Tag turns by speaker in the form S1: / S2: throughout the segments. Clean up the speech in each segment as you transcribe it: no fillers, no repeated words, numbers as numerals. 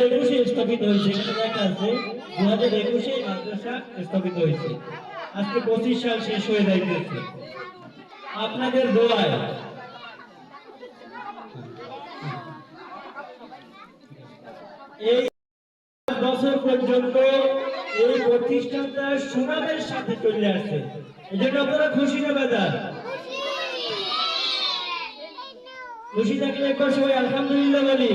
S1: একুশে স্থাপিত হয়েছে, এখানে দেখা আছে 2021 মাদ্রাসা স্থাপিত হয়েছে। আজকে 25 সাল শেষ হয়ে যাইতেছে। আপনাদের দোয়ায় এই বছর পর্যন্ত এই প্রতিষ্ঠানটা সুনামের সাথে চলে আসছে। এই জন্য আপনারা খুশি না বেজার? খুশি থাকলে একবার সবাই আলহামদুলিল্লাহ বলি।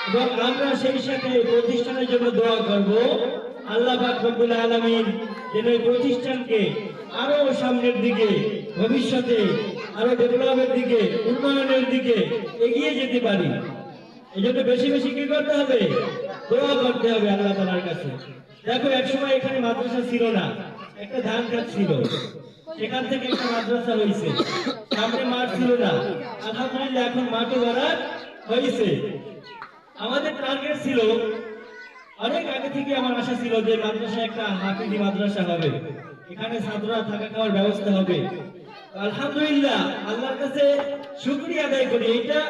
S1: এবং আমরা সেই সাথে প্রতিষ্ঠানের জন্য দোয়া করব, আল্লাহ পাক রব্বুল আলামিন যেন এই প্রতিষ্ঠানকে আরো সামনের দিকে, ভবিষ্যতে আরো ডেভেলপের দিকে, উন্নয়নের দিকে এগিয়ে যেতে পারি। এই জন্য বেশি বেশি কি করতে হবে? দোয়া করতে হবে আল্লাহ তাআলার কাছে। দেখো, একসময় এখানে মাদ্রাসা ছিল না, একটা ধান খেত ছিল, সেখান থেকে একটা মাদ্রাসা হয়েছে। সামনে মাঠ ছিল না, আলহামদুলিল্লাহ এখন মাঠে ভরা হয়েছে। আমাদের টার্গেট ছিল, অনেক আগে থেকে আমার আশা ছিল যে মাদ্রাসা একটা হাফিজি মাদ্রাসা হবে, এখানে ছাত্ররা থাকা খাওয়ার ব্যবস্থা হবে। আলহামদুলিল্লাহ আল্লাহর কাছে শুকরিয়া আদায় করি, এটা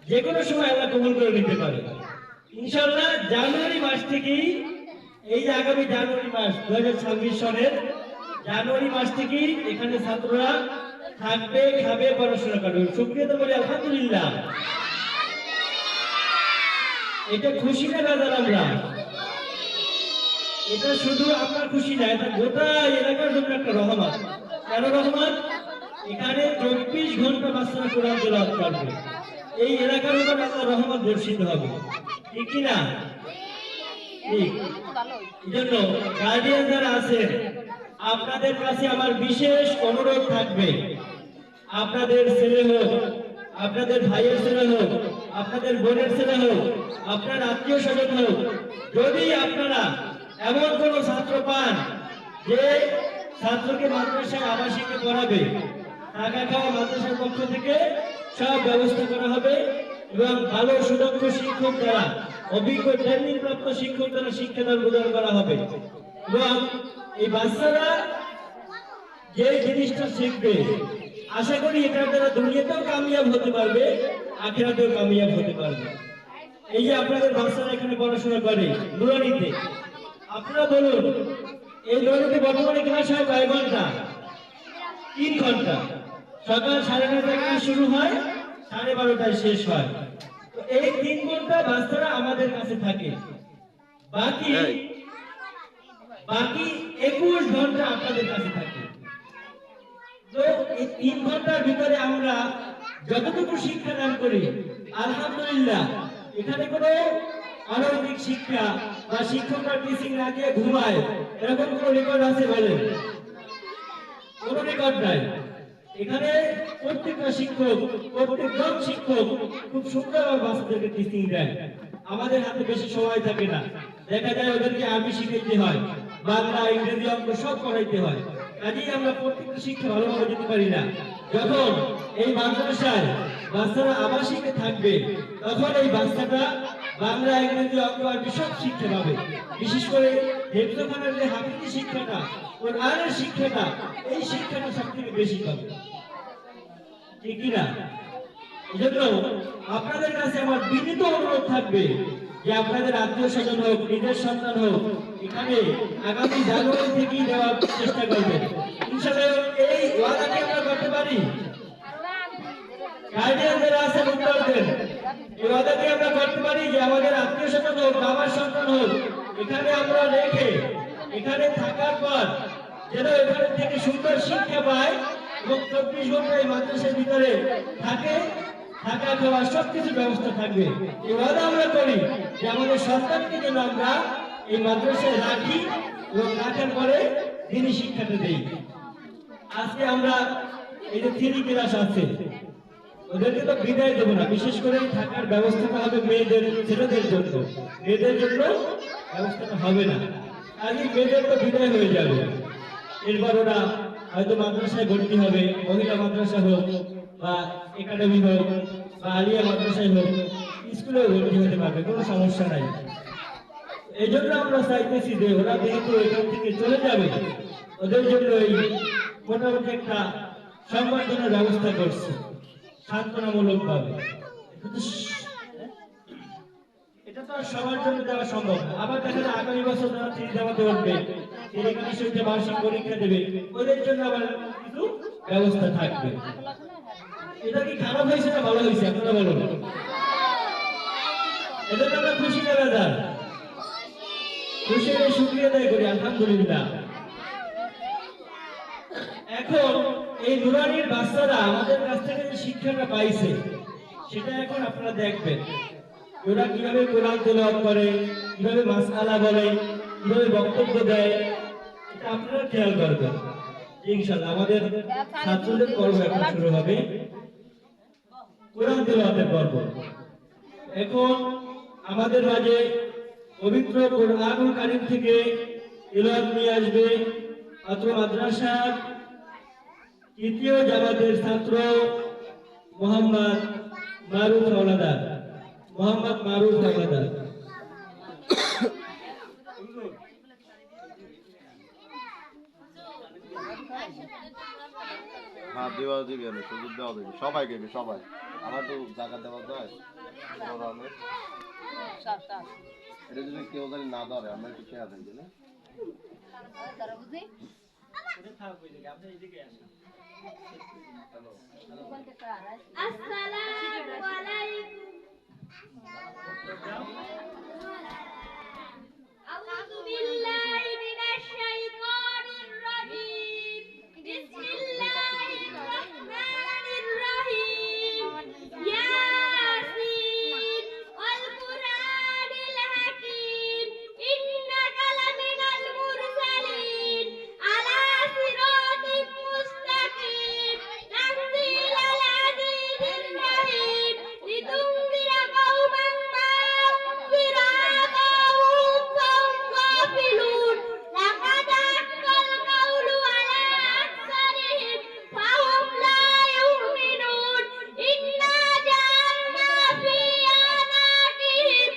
S1: যে কোনো সময় আল্লাহ কবুল করে নিতে পারে ইনশাআল্লাহ। জানুয়ারি মাস থেকেই, এই যে আগামী জানুয়ারি মাস 2026 সনের জানুয়ারি মাস থেকেই এখানে ছাত্ররা থাকবে, খাবে, পড়াশোনা করবে। শুকরিয়া তো বলি আলহামদুলিল্লাহ। এটা খুশি না বেজার? আমরা এটা শুধু আপনার খুশি না, এটা গোটা এলাকার জন্য একটা রহমত। কেন রহমত? এখানে 24 ঘন্টা বাচ্চারা কোরআন তেলাওয়াত করবে, এই এলাকার উপর আল্লাহর রহমত বর্ষিত হবে, ঠিক কি না? ঠিক। এজন্য গার্ডিয়ান যারা আছেন, আপনাদের কাছে আমার বিশেষ অনুরোধ থাকবে, আপনাদের ছেলে হোক, আপনাদের ভাইয়ের ছেলে হোক, আপনাদের বোনের ছেলে হোক, আপনার আত্মীয় স্বজন হোক, যদি আপনারা এমন কোন ছাত্র পান যে ছাত্রকে মাদ্রাসায় আবাসিকে পড়াবে, টাকা খাওয়া মাদ্রাসার পক্ষ থেকে সব ব্যবস্থা করা হবে এবং ভালো সুদক্ষ শিক্ষক দ্বারা, অভিজ্ঞ ট্রেনিং প্রাপ্ত শিক্ষক দ্বারা শিক্ষাদান প্রদান করা হবে। এবং এই বাচ্চারা যে জিনিসটা শিখবে, আশা করি এটার দ্বারা দুনিয়াতেও কামিয়াব হতে পারবে, আখিরাতেও কামিয়াব হতে পারবে। এই যে আপনাদের বাচ্চারা এখানে পড়াশোনা করে নুরানিতে, আপনারা বলুন এই নুরানিতে বর্তমানে ক্লাস হয় কয় ঘন্টা? 3 ঘন্টা। সকাল 9:30টায় শুরু হয়, 12:30টায় শেষ হয়। তো এই 3 ঘন্টা বাচ্চারা আমাদের কাছে থাকে, বাকি 21 ঘন্টা আপনাদের কাছে থাকে। তো এই 3 ঘন্টার ভিতরে আমরা যতটুকু শিক্ষা দান করি, আলহামদুলিল্লাহ এখানে কোনো অনৈতিক শিক্ষা বা শিক্ষকরা টিচিং না দিয়ে ঘুমায় এরকম কোনো রেকর্ড আছে বলেন? কোনো রেকর্ড নাই। এখানে প্রত্যেকটা শিক্ষক, প্রত্যেকজন শিক্ষক খুব সুন্দরভাবে বাচ্চাদেরকে টিচিং দেয়। আমাদের হাতে বেশি সময় থাকে না, দেখা যায় ওদেরকে আরবি শিখাইতে হয়, বাংলা, ইংরেজি, অঙ্ক সব করাইতে হয়, কাজেই আমরা প্রত্যেকটা শিক্ষা ভালোভাবে দিতে পারি না। যখন এই মাদ্রাসায় বাচ্চারা আবাসিকে থাকবে, তখন এই বাচ্চাটা বাংলা, ইংরেজি, অঙ্ক, আরবি সব শিক্ষা পাবে। বিশেষ করে হেফজখানার যে হাফিজি শিক্ষাটা, কোরআনের শিক্ষাটা, এই শিক্ষাটা সবথেকে বেশি পাবে, ঠিক কিনা? এজন্য আপনাদের কাছে আমার বিনীত অনুরোধ থাকবে যে আপনাদের আত্মীয় স্বজন হোক, নিজের সন্তান হোক, এখানে আগামী জানুয়ারি থেকেই দেওয়ার চেষ্টা করবেন ইনশাআল্লাহ। এই ওয়াদাকে আমরা করতে পারি? গার্ডিয়ান যারা আছেন উত্তর দেন। এই ওয়াদাকে আমরা করতে পারি যে আমাদের আত্মীয় স্বজন হোক, বাবার সন্তান হোক, এখানে আমরা রেখে এখানে থাকার পর যেন এখান থেকে সুন্দর শিক্ষা পায় এবং 24 ঘন্টা এই মাদ্রাসার ভিতরে থাকে, থাকা খাওয়া সবকিছু ব্যবস্থা থাকবে। এই ওয়াদা আমরা করি যে আমাদের সন্তানকে যেন আমরা এই মাদ্রাসায় রাখি এবং রাখার পরে দিনী শিক্ষাটা দেই। আজকে আমরা এই যে 3 ক্লাস আছে, ওদেরকে তো বিদায় দেবো না, বিশেষ করে থাকার ব্যবস্থাটা হবে মেয়েদের, ছেলেদের জন্য। মেয়েদের জন্য ব্যবস্থাটা হবে না, আগে মেয়েদের তো বিদায় হয়ে যাবে। এরপর ওরা হয়তো মাদ্রাসায় ভর্তি হবে, মহিলা মাদ্রাসা হোক বা একাডেমি হোক বা আলিয়া মাদ্রাসায় হোক, স্কুলেও ভর্তি হতে পারবে, কোনো সমস্যা নাই। এই জন্য আমরা চাইতেছি যে ওরা যেহেতু এখান থেকে চলে যাবে, ওদের জন্য এই মোটামুটি একটা সংবর্ধনার ব্যবস্থা করছি সান্ত্বনামূলক ভাবে। তো আর সবার জন্য দেওয়া সম্ভব না। আবার দেখা যায় আগামী বছর যারা থ্রি জামাতে উঠবে, এখানে যে বার্ষিক পরীক্ষা দেবে, ওদের জন্য আবার কিছু ব্যবস্থা থাকবে। এটা কি খারাপ হয়েছে না ভালো হয়েছে আপনারা বলুন? এটা তো আমরা খুশি না বেজার? খুশি হয়ে শুকরিয়া আদায় করি, আলহামদুলিল্লাহ। এখন এই নুরানির বাচ্চারা আমাদের কাছ থেকে যে শিক্ষাটা পাইছে সেটা এখন আপনারা দেখবেন, ওরা কিভাবে কোরআন তেলাওয়াত করে, কিভাবে মাসআলা বলে, কিভাবে বক্তব্য দেয়, এটা আপনারা খেয়াল করবেন। ইনশাআল্লাহ আমাদের ছাত্রদের পর্ব এখন শুরু হবে, কোরআন তেলাওয়াতের পর্ব। এখন আমাদের মাঝে পবিত্র কোরআনুল কারীম থেকে তেলাওয়াত নিয়ে আসবে অত্র মাদ্রাসার তৃতীয় জামাতের ছাত্র মোহাম্মদ মারুফ হাওলাদার। মোহাম্মদ মারুফ হাওলাদার।
S2: হ্যাঁ, দেওয়া দিবি, আমি সুযোগ দেওয়া দিবি, সবাই গেবি, সবাই। আমার তো জায়গা দেওয়া যায়, এটা যদি কেউ জানি না ধরে আমরা একটু খেয়াল থাকবে না।
S3: আসসালামু আলাইকুম। আউযু বিল্লাহি মিনাশ শাইতানির রাজীম। বিসমিল্লাহির রাহমানির রাহিম। ইয়াসিন ওয়াল কুরআনিল হাকীম। ইন্নাকা লামিনাল মুরসালিন আলা সিরাতিম মুস্তাকিম। তানজিলাল আজিজির রহিম। লিতুনজিরা কওমান মা উনজিরা আবাউহুম ফাহুম গাফিলুন। লাকাদ হাক্কাল কাওলু আলা আকসারিহিম ফাহুম লা ইউমিনুন। ইন্না জাআলনা ফি আনাকিহিম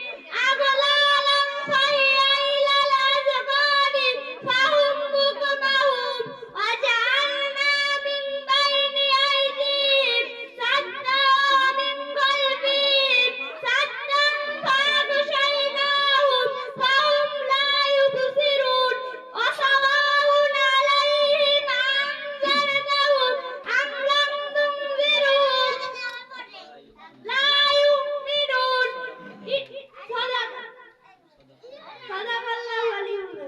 S3: আগলালান ফাহিয়া ইলাল আযকানি ফাহুম মুকমাহুন। ওয়া জাআলনা মিন বাইনি আইদিহিম সাদ্দান ওয়া মিন খালফিহিম সাদ্দান ফাগশায়নাহুম ফাহুম লা ইউবসিরুন। ওয়া সাওয়াউন আলাইহিম আনজারতাহুম আম লাম তুনজিরহুম লা ইউমিনুন। সাদাকাল্লাহু আলিয়্যুল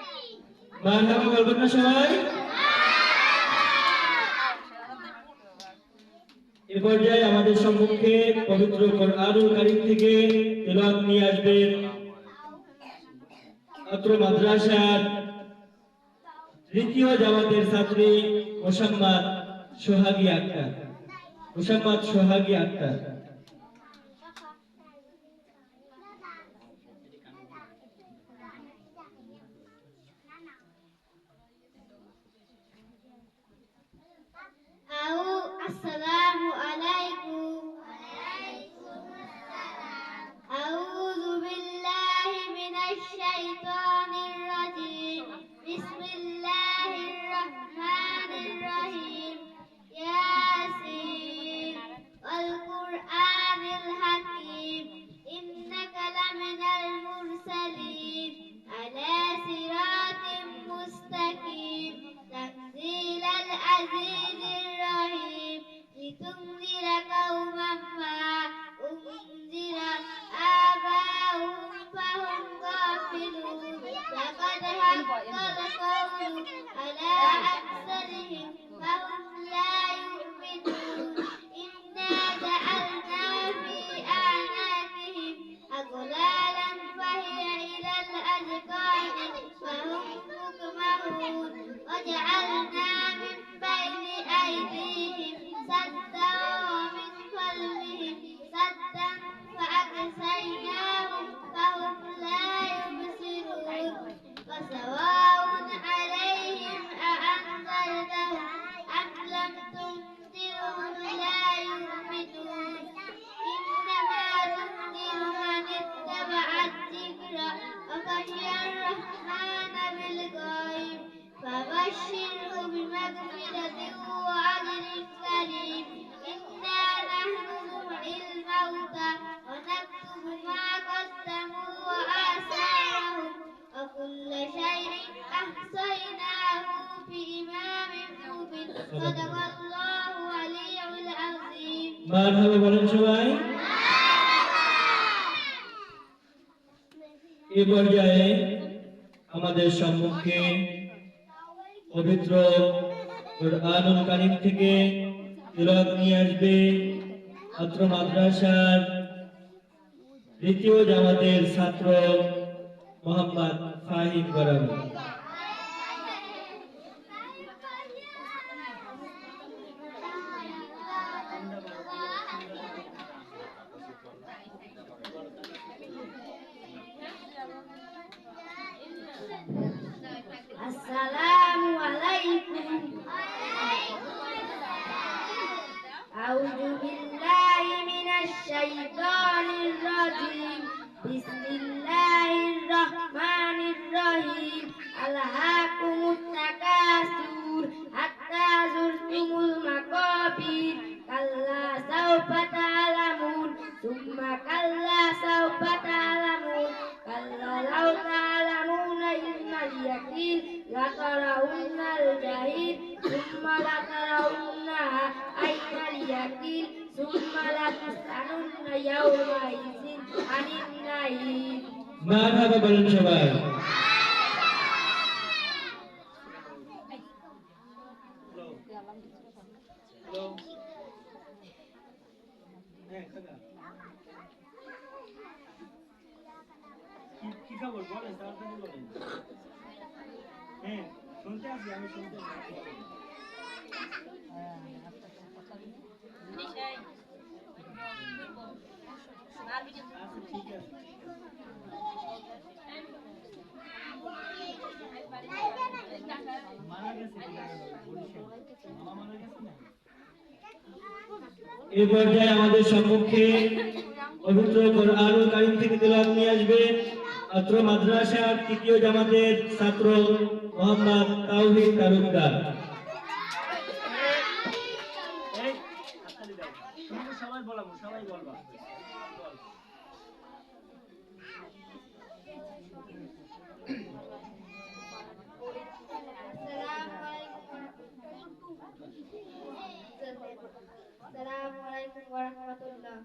S3: আযীম।
S1: মারহাবা বলবেন না সবাই? এ পর্যায়ে আমাদের সম্মুখে পবিত্র কোরআনুল কারীম থেকে তেলাওয়াত নিয়ে আসবেন অত্র মাদ্রাসার তৃতীয় জামাতের ছাত্রী মোসাম্মদ সোহাগী আক্তার। মোসাম্মদ সোহাগী আক্তার।
S3: আসসালামু আলাইকুম। আউযু বিল্লাহি মিনাশ শাইতানির রাজীম। বিসমিল্লাহির রাহমানির রাহিম। ইয়াসিন ওয়াল কুরআনিল হাকীম। ইন্নাকা লামিনাল মুরসালিন আলা সিরাতিম মুস্তাকিম। তানজিলাল আজিজির রহিম। লিতুনজিরা কওমান মা উনজিরা আবাউহুম ফাহুম গাফিলুন। লাকাদ হাক্কাল কাওলু আলা আকসারিহিম ফাহুম লা ইউমিনুন। ইন্না জাআলনা ফি আনাকিহিম আগলালান ফাহিয়া ইলাল আযকানি ফাহুম মুকমাহুন। ওয়া জাআলনা মিন বাইনি আইদিহিম সাদ্দান
S1: মারহাবা বলেন সবাই। এ পর্যায়ে আমাদের সম্মুখে পবিত্র কুরআনুল কারীম থেকে তিলাওয়াত নিয়ে আসবে ছাত্র মাদ্রাসার দ্বিতীয় জামাতের ছাত্র মোহাম্মদ ফাহিম গরামি।
S3: আসসালামু আলাইকুম। আউযু বিল্লাহি মিনাশ শাইতানির রাজীম। বিসমিল্লাহির রহমানির রহিম। আলহাকুমুত তাকাসুর হাত্তা যুরতুমুল মাকাবির। কাল্লা সাওফা তা'লামুন সুম্মা কাল্লা সাওফা তা'লামুন। কাল্লা লাউ তা'লামুনা ইলমাল ইয়াকিন লাতারাউন্নাল জাহিম সুম্মা লাতারাউন্নাহা আইনাল ইয়াকিন সুম্মা লাতুসআলুন্না ইয়াওমা ইযিন আনিন নাঈম।
S1: মারহাবা বলেন সবাই। কি খবর বলেন, তাড়াতাড়ি বলেন। হ্যাঁ শুনতে আছি, আমি শুনতে আছি। আচ্ছা ঠিক আছে। মারা গেছে, মামা মারা গেছে না। এই পর্যায়ে আমাদের সম্মুখে পবিত্র কুরআনুল কারীম থেকে তিলাওয়াত নিয়ে আসবে ছাত্র মাদ্রাসার তৃতীয় জামাতের ছাত্র মোহাম্মদ তাওহীদ তালুকদার। সবাই বলবো, সবাই বলবা।
S3: আসসালামু আলাইকুম ওয়া রাহমাতুল্লাহ।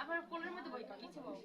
S4: আবার কোলের মধ্যে বই কিছু বল।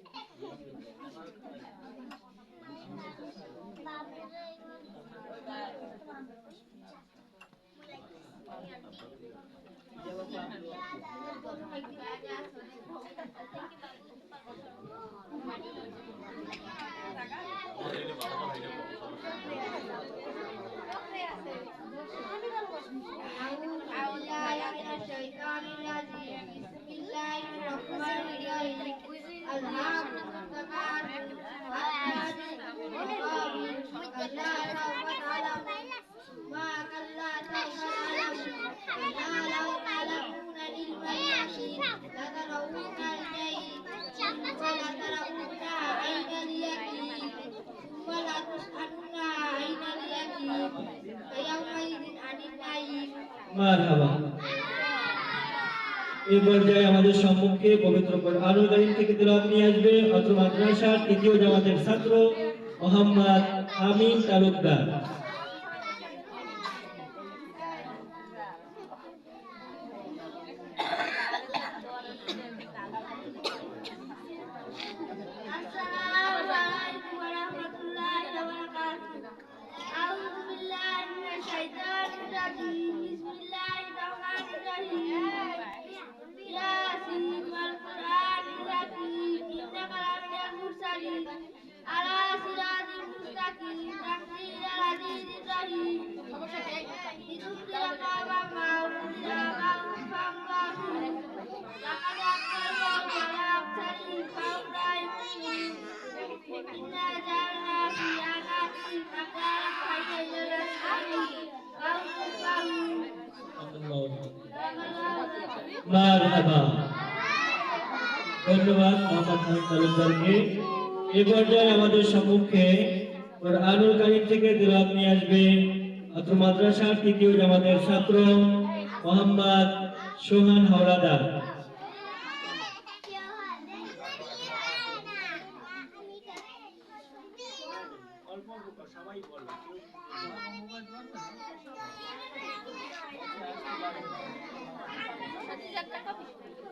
S1: মারহাবা। এই পর্যায়ে আমাদের সম্মুখে পবিত্র কুরআনুল কারীম থেকে তিলাওয়াত নিয়ে আসবে ছাত্র মাদ্রাসার তৃতীয় জামাতের ছাত্র মোহাম্মদ আমিন তালুকদার। মারহাবা। ধন্যবাদ মোহাম্মদ আমিন তালুকদারকে। এ পর্যায়ে আমাদের সম্মুখে কুরআনুল কারীম থেকে তিলাওয়াত নিয়ে আসবে ছাত্র মাদ্রাসার তৃতীয় জামাতের ছাত্র মোহাম্মদ সোহান হাওলাদার।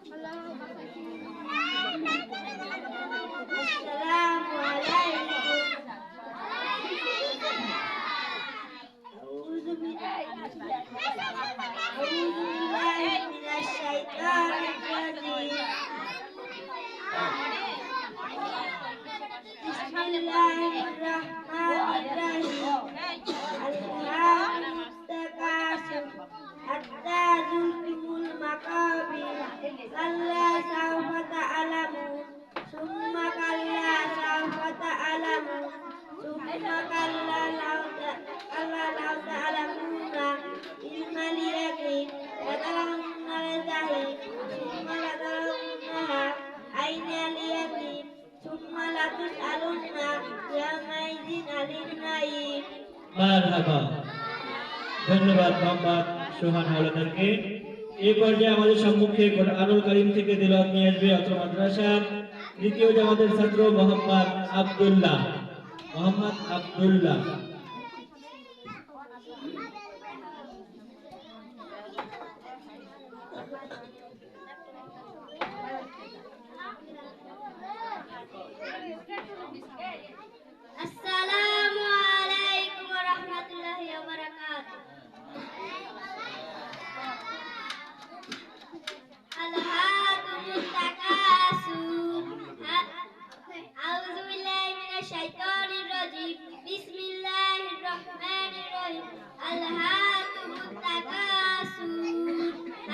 S3: আসসালামু আলাইকুম। أعوذ بالله من الشيطان الرجيم. بسم الله الرحمن الرحيم. ألهاكم التكاثر حتى زرتم المقابر كلا سوف تعلمون ثم كلا سوف تعلمون ثم كلا لو تعلمون علم اليقين لترون الجحيم ثم لترونها عين اليقين ثم لتسألن يومئذ عن النعيم.
S1: মারহাবা। ধন্যবাদ মোহাম্মদ সোহান হাওলাদারকে। এই পর্যায়ে আমাদের সম্মুখে কোরআনুল কারীম থেকে তেলাওয়াত নিয়ে আসবে অত্র মাদ্রাসার দ্বিতীয় জামাতের ছাত্র মোহাম্মদ আব্দুল্লাহ। মোহাম্মদ আব্দুল্লাহ।
S3: السلام عليكم ورحمة الله وبركاته. ألهاكم التكاثر. أعوذ بالله من الشيطان الرجيم. بسم الله الرحمن الرحيم. ألهاكم التكاثر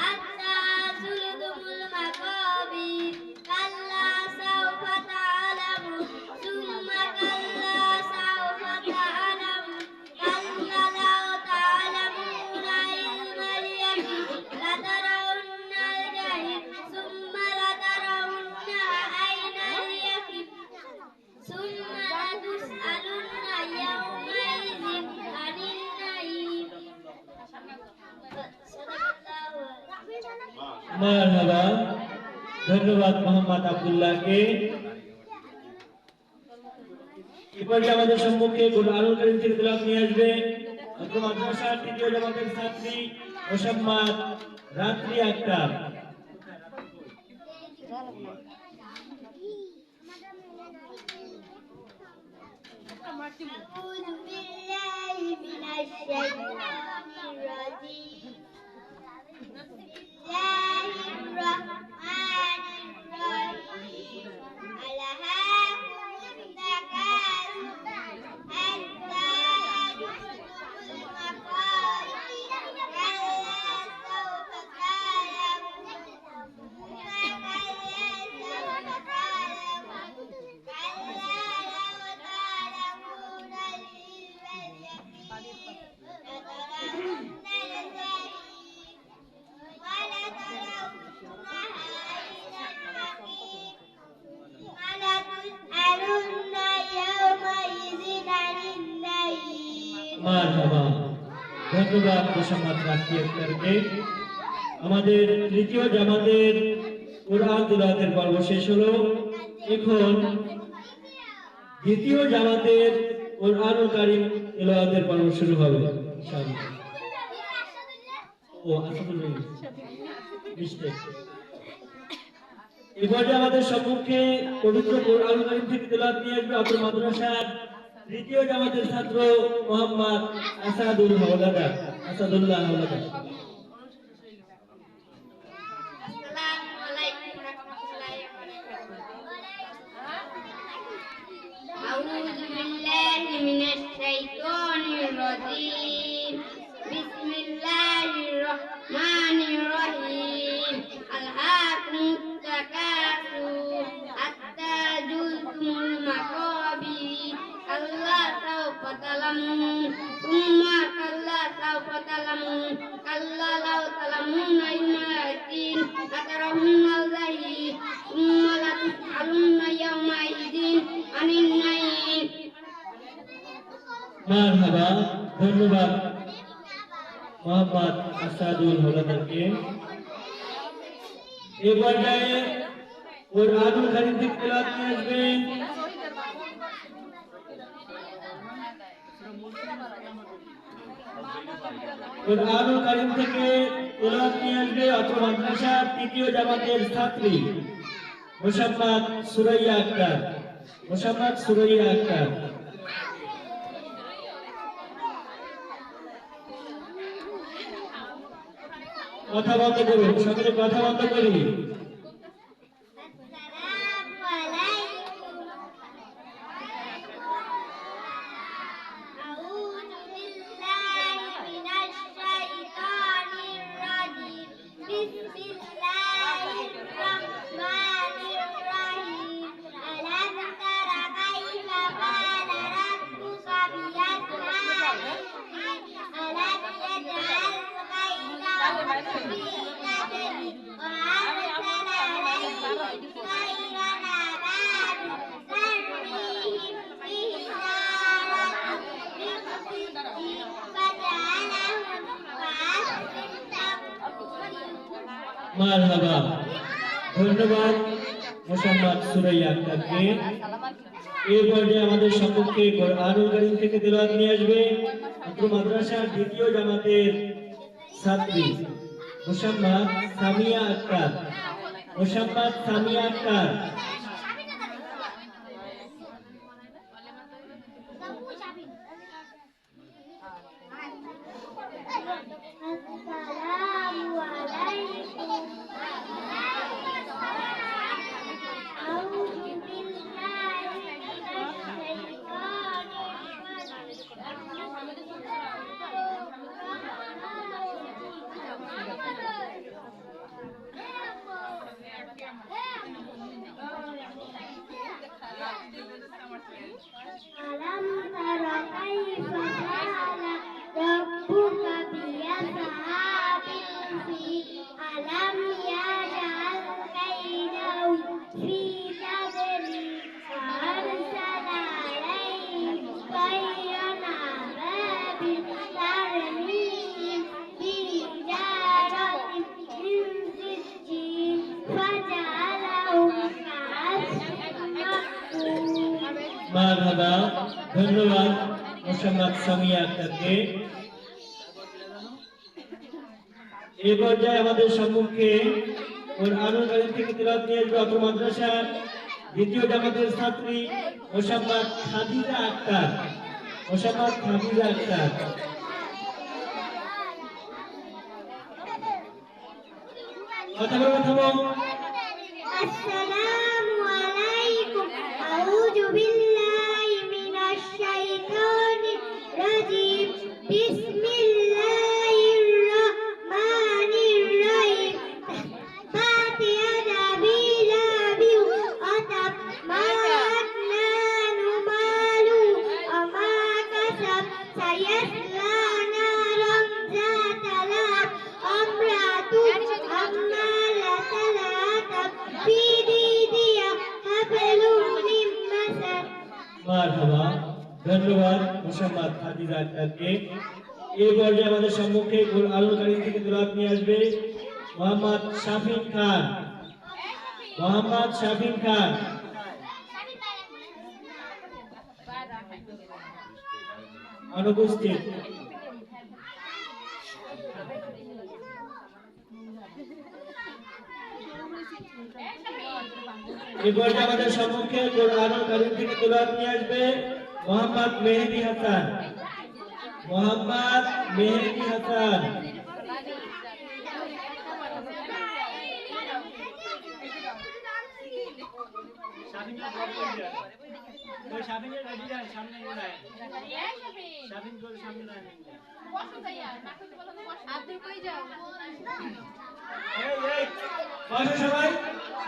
S3: حتى زرتم المقابر كلا سوف تعلمون ثم كلا سوف تعلمون كلا لو تعلمون علم اليقين لترون الجحيم ثم لترونها عين اليقين ثم لتسألن يومئذ عن النعيم.
S1: মারহাবা। ধন্যবাদ মোহাম্মদ আব্দুল্লাহকে। এই পর্যায়ে আমাদের সম্মুখে কোরআনুল কারীম থেকে তেলাওয়াত নিয়ে আসবে অত্র মাদ্রাসার তৃতীয় জামাতের ছাত্রী মোসাম্মদ রাত্রি আক্তার।
S3: أعوذ بالله من الشيطان الرجيم. بسم الله الرحمن الرحيم. ألهاكم التكاثر حتى زرتم المقابر كلا سوف تعلمون ثم كلا سوف تعلمون كلا لو تعلمون علم اليقين لترون الجحيم ولترونها عين اليقين ولتسألن يومئذ عن النعيم.
S1: মারহাবা। ধন্যবাদ মোসাম্মদ রাত্রি আক্তারকে। আমাদের তৃতীয় জামাতের কোরআন তিলাওয়াতের পর্ব শেষ হলো। এখন দ্বিতীয় জামাতের কোরআনুল কারীম তিলাওয়াতের পর্ব শুরু হবে ইনশাআল্লাহ। ও আসাদুল্লাহ মিস্টেক। এই পর্যায়ে আমাদের সম্মুখে পবিত্র কোরআনুল কারীম থেকে তেলাওয়াত নিয়ে আসবে অত্র মাদ্রাসার তৃতীয় জামাতের ছাত্র মোহাম্মদ আসাদুল হাওলাদার। আসাদুল্লাহ হাওলাদার।
S3: السلام عليكم ورحمة الله وبركاته. أعوذ بالله من الشيطان الرجيم. بسم الله الرحمن الرحيم. ألهاكم التكاثر حتى زرتم المقابر كلا سوف تعلمون ثم كلا سوف تعلمون كلا لو تعلمون علم اليقين لترون الجحيم ثم لتسألن يومئذ عن النعيم.
S1: মারহাবা। ধন্যবাদ মোহাম্মদ আসাদুল হাওলাদারকে। এই পর্যায়ে কোরআনুল কারীম থেকে তেলাওয়াত নিয়ে আসবেন কুরআনুল কারীম থেকে তেলাওয়াত নিয়ে আসবে অত্র মাদ্রাসার তৃতীয় জামাতের ছাত্রী মোসাম্মদ সুরাইয়া আক্তার। মোসাম্মদ সুরাইয়া আক্তার। কথা বন্ধ করুন, সকলে কথা বন্ধ করি।
S3: আসসালামু আলাইকুম। আউযু বিল্লাহি মিনাশ শাইতানির রাজিম। বিসমিল্লাহির রাহমানির রাহিম। আলাম তারা কাইফা ফাআলা রাব্বুকা বিআসহাবিল ফিল। আলাম ইয়াজআল কাইদাহুম ফি তাদলিল ওয়া আরসালা আলাইহিম طيرا أبابيل ترميهم بحجارة من سجيل فجعلهم كعصف مأكول।
S1: মারহাবা। ধন্যবাদ মোসাম্মদ সুরাইয়া আক্তারকে। এই পর্যায়ে আমাদের সম্মুখে কুরআনুল কারীম থেকে তেলাওয়াত নিয়ে আসবে অত্র মাদ্রাসার দ্বিতীয় জামাতের ছাত্রী মোসাম্মদ সামিয়া আক্তার। মোসাম্মদ সামিয়া আক্তার।
S3: আসসালামু আলাইকুম। আউযু বিল্লাহি মিনাশ শাইতানির আলাম তারা কাইফা ফাআলা রাব্বুকা বিআসহাবিল ফিল। আলাম ইয়াজআল কাইদাহুম ফি তাদলিল ওয়া আরসালা আলাইহিম طيرا أبابيل ترميهم بحجارة من سجيل فجعلهم كعصف مأكول।
S1: মারহাবা। ধন্যবাদ মোসাম্মদ সামিয়া আক্তারকে। এই পর্যায়ে আমাদের সম্মুখে কুরআনুল কারীম থেকে তেলাওয়াত নিয়ে আসবে অত্র মাদ্রাসার দ্বিতীয় জামাতের ছাত্রী মোসাম্মদ খাদিজা আক্তার। মোসাম্মদ খাদিজা আক্তার। কথা বলো, থামো।
S3: আসসালামু আলাইকুম। আউযু বিল্লাহি মিনাশ শাইতানির রাজিম। বিসমিল্লাহির রাহমানির রাহিম। তাবাত ইয়াদা আবি লাহাবিন ওয়া তাব। মা আগনা আনহু মালুহু ওয়া মা কাসাব। সায়াসলা নারান যাতা লাহাব। আমরাতুহু হাম্মালাতাল হাতাব। ফি জিদিহা হাবলুম মিন মাসাদ।
S1: মারহাবা। ধন্যবাদ মোসাম্মদ খাদিজা আক্তারকে। এই পর্যায়ে আমাদের সম্মুখে কুরআনুল কারীম থেকে তেলাওয়াত নিয়ে আসবে মোহাম্মদ শাফিন খান। মোহাম্মদ শাফিন খান। অনুপস্থিত। এই পর্যায়ে আমাদের সম্মুখে কুরআনুল কারীম থেকে তেলাওয়াত নিয়ে আসবে মোহাম্মদ মেহেদী হাসান। মোহাম্মদ মেহেদী হাসান।
S4: আব্দুল কই যাও?
S1: বসো সবাই,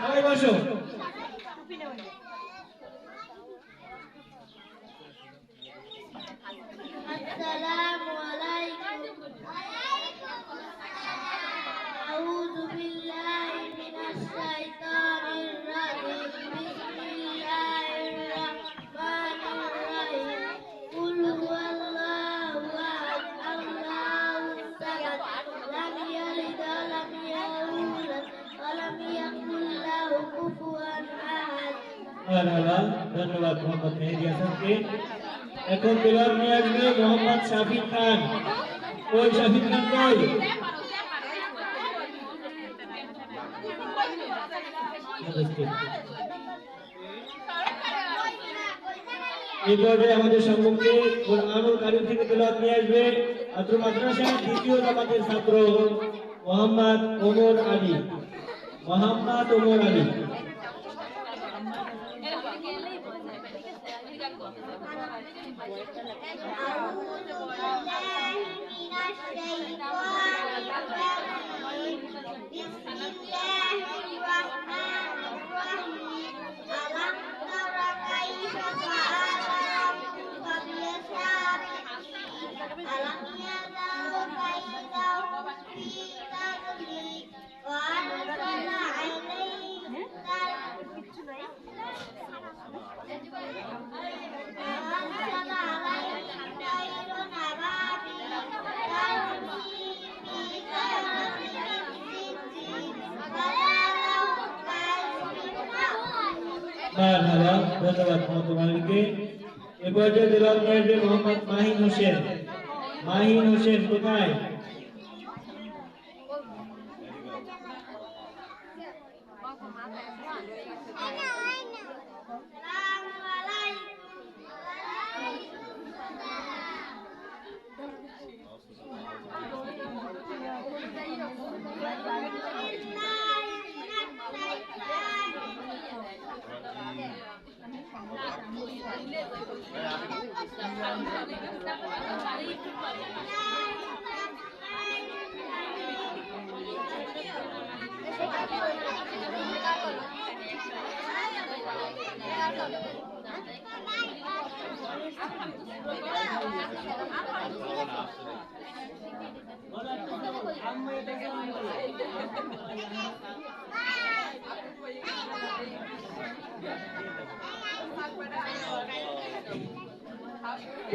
S1: সবাই বসো।
S3: আসসালামু আলাইকুম। আউযু বিল্লাহি মিনাশ শাইতানির রাজিম। বিসমিল্লাহির রাহমানির রাহিম। কুল হুয়াল্লাহু আহাদ আল্লাহুস সামাদ লাম ইয়ালিদ ওয়া লাম ইউলাদ ওয়া লাম ইয়াকুল লাহু কুফুয়ান আহাদ।
S1: মারহাবা। ধন্যবাদ মোহাম্মদ মেহেদী হাসানকে। এখন তেলাওয়াত নিয়ে আসবে মোহাম্মদ শাফিক খান। ওই শাফিক খান কই? এই পর্যায়ে আমাদের সম্মুখে কোরআনুল কারীম থেকে তেলাওয়াত নিয়ে আসবে ছাত্র মাদ্রাসার দ্বিতীয় জামাতের ছাত্র মোহাম্মদ ওমর আলী। মোহাম্মদ ওমর আলী। মারহাবা, ধন্যবাদ তোমাদেরকে। এ পর্যায়ে তেলাওয়াত নিয়ে আসবে মোহাম্মদ মাহিন হোসেন। মাহিন হোসেন কোথায়?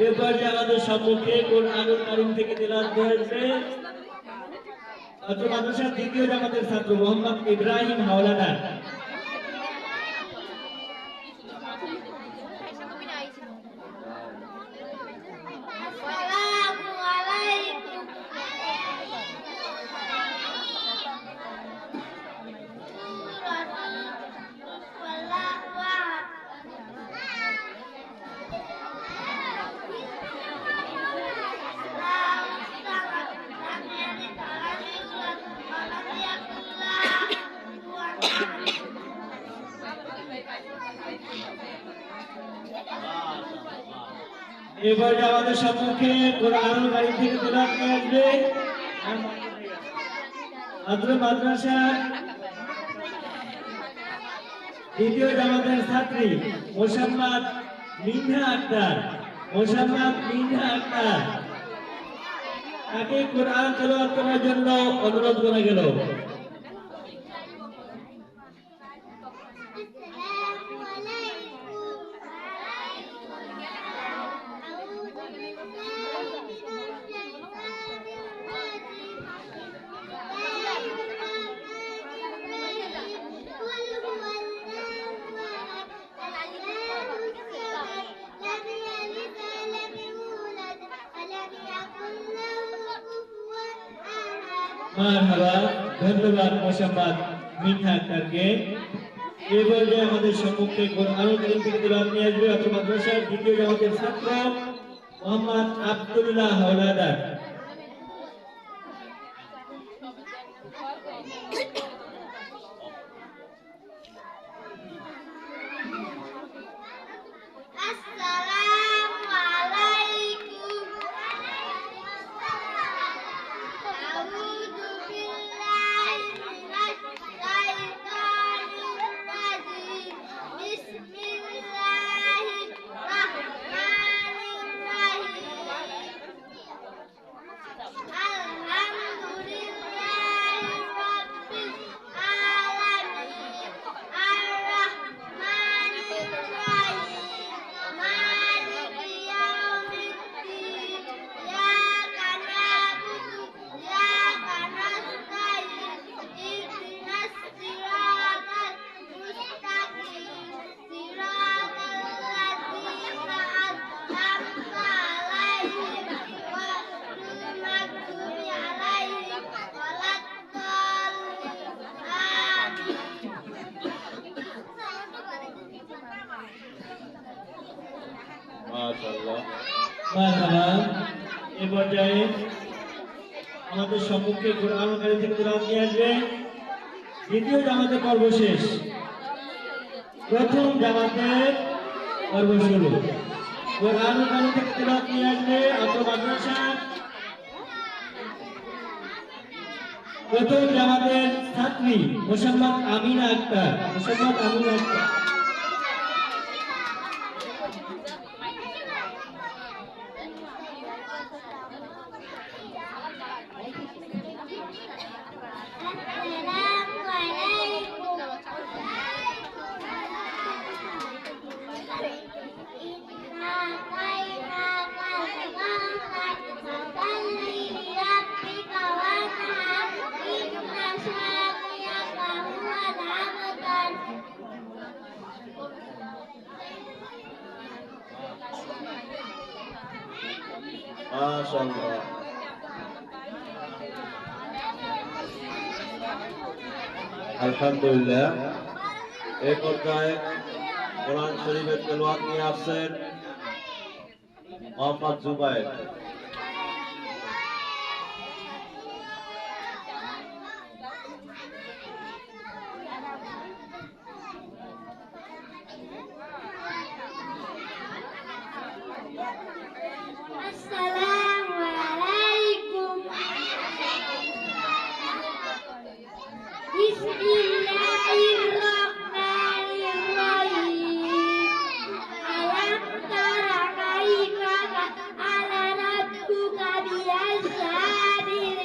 S1: এ পর্যায়ে আমাদের সম্মুখে কোরআনুল কারীম থেকে তেলাওয়াত নিয়ে আসবে ছাত্র মাদ্রাসার দ্বিতীয় জামাতের ছাত্র মোহাম্মদ ইব্রাহিম হাওলাদার। এবার আমাদের সম্মুখে কোরআনুল কারীম থেকে তেলাওয়াত নিয়ে আসবে ছাত্র মাদ্রাসা দ্বিতীয় জামাতের ছাত্রী মোসাম্মদ মিনহা আক্তার। মোসাম্মদ মিনহা আক্তার, তাকে কোরআন তেলাওয়াত করার জন্য অনুরোধ করা গেল। মারহাবা, ধন্যবাদ মোসাম্মদ মিনহা আক্তারকে। এই পর্যায়ে আমাদের সম্মুখে কোরআনুল কারীম থেকে তেলাওয়াত নিয়ে আসবে ছাত্র মাদ্রাসার দ্বিতীয় জামাতের ছাত্র মোহাম্মদ আব্দুল্লাহ হাওলাদার। মারহাবা। এ পর্যায়ে আমাদের সম্মুখে কোরআন কারীম থেকে তেলাওয়াত নিয়ে আসবে দ্বিতীয় জামাতের পর্ব শেষ, প্রথম জামাতের পর্ব শুরু। কোরআন কারীম থেকে তেলাওয়াত নিয়ে আসবে আত্র মাদ্রাসা প্রথম জামাতের ছাত্রী মোসাম্মদ আমিনা আক্তার। মোসাম্মদ আমিনা আক্তার।
S2: মাশাআল্লাহ। আলহামদুলিল্লাহ। এই পর্যায়ে কোরআন শরীফের তেলাওয়াত নিয়ে আসছেন Mohammad Zubair.
S3: Assalamualaikum. Bismillahirrahmanirrahim. Alam tara kaifa fa'ala rabbuka bi'ashabil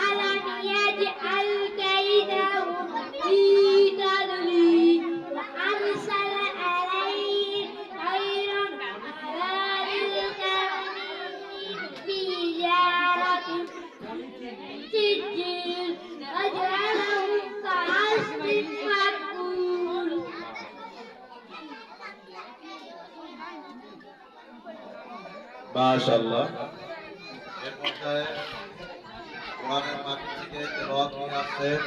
S3: alam yaj'al kaidahum fi tadlil wa arsala alaihim khairan ababil kamin fi jaratin sijil waj'alahum ka'asfin ma'kul.
S2: মাশাআল্লাহ। এই পর্যায়ে কোরআনের মাটি থেকে তেলাওয়াত নিয়ে আসছেন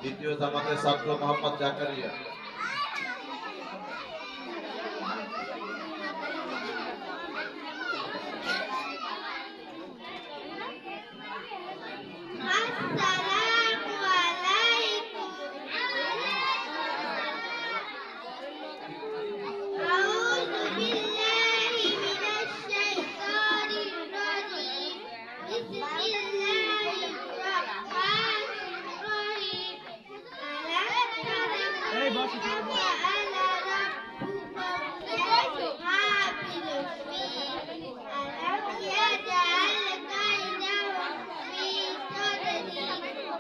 S2: দ্বিতীয় জামাতের ছাত্র Mohammad Zakaria.
S3: Assalamualaikum. A'udzu billahi minasy syaithanir rajim. Bismillahirrahmanirrahim. Alam tara kaifa fa'ala rabbuka bi'ashabil fil. Alam yaj'al kaidahum fi tadlil wa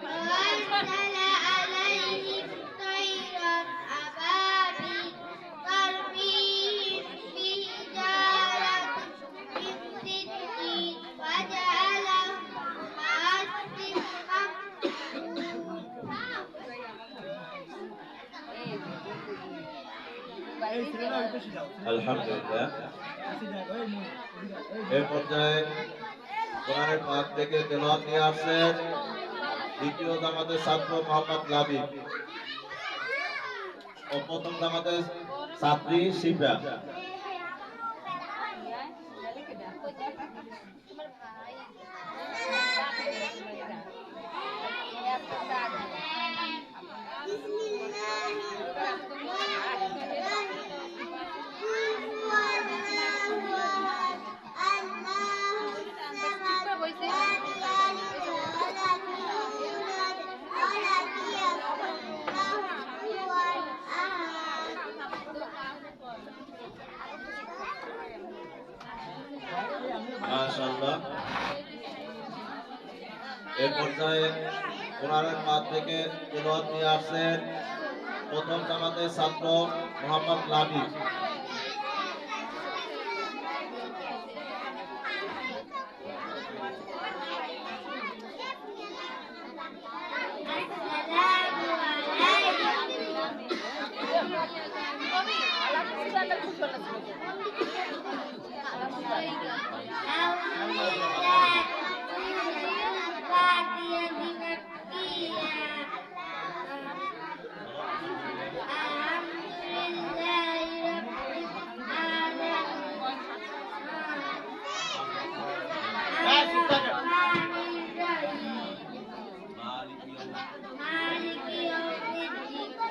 S3: arsala alaihim tayran ababil tarmihim bijaratin min sijil waja'alahum ka'asfin ma'kul.
S2: আলহামদুলিল্লাহ। এই পর্যায়ে কোরআনের পাক থেকে তেলাওয়াত নিয়ে আসছেন দ্বিতীয় জামাতের ছাত্র মোহাম্মদ লাবিব ও প্রথম জামাতের ছাত্রী শিফা। মাশাআল্লাহ। এই পর্যায়ে কোরআনের পাক থেকে তেলাওয়াত নিয়ে আসছেন প্রথম জামাতের ছাত্র মোহাম্মদ লাবিব।
S3: Alhamdulillah مالك يوم الدين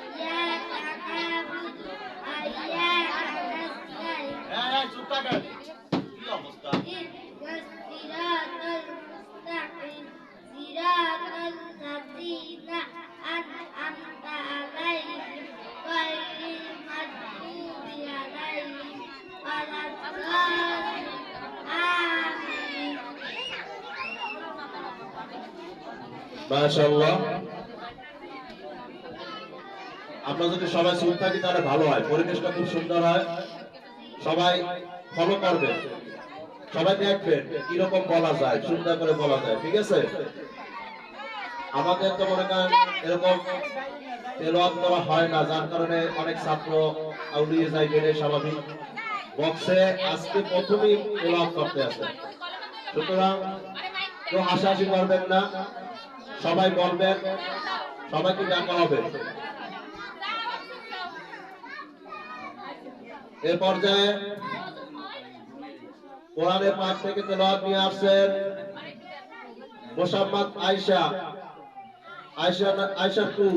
S3: إياك نعبد وإياك نستعين
S2: কি অবস্থা
S3: اهدنا الصراط المستقيم صراط الذين أنعمت عليهم غير المغضوب عليهم ولا الضالين آمين
S2: মাশাআল্লাহ আমরা যদি সবাই চুপ থাকি তাহলে ভালো হয়, পরিবেশটা খুব সুন্দর হয়। সবাই ফলো করবেন, সবাই দেখবেন কিরকম বলা যায়, সুন্দর করে বলা যায়, ঠিক আছে? আমাদের তো মনে করেন এরকম তেলাওয়াত করা হয় না, যার কারণে অনেক ছাত্র আউলিয়ে যায় বেড়ে স্বাভাবিক। বক্সে আজকে প্রথমেই তেলাওয়াত করতে আছে, সুতরাং কেউ হাসাহাসি করবেন না, সবাই বলবেন, সবাইকে ডাকা হবে। এ পর্যায়ে কোরআনের পাঠ থেকে তেলাওয়াত নিয়ে আসছেন মোসাম্মদ আয়েশা। আয়েশা টু।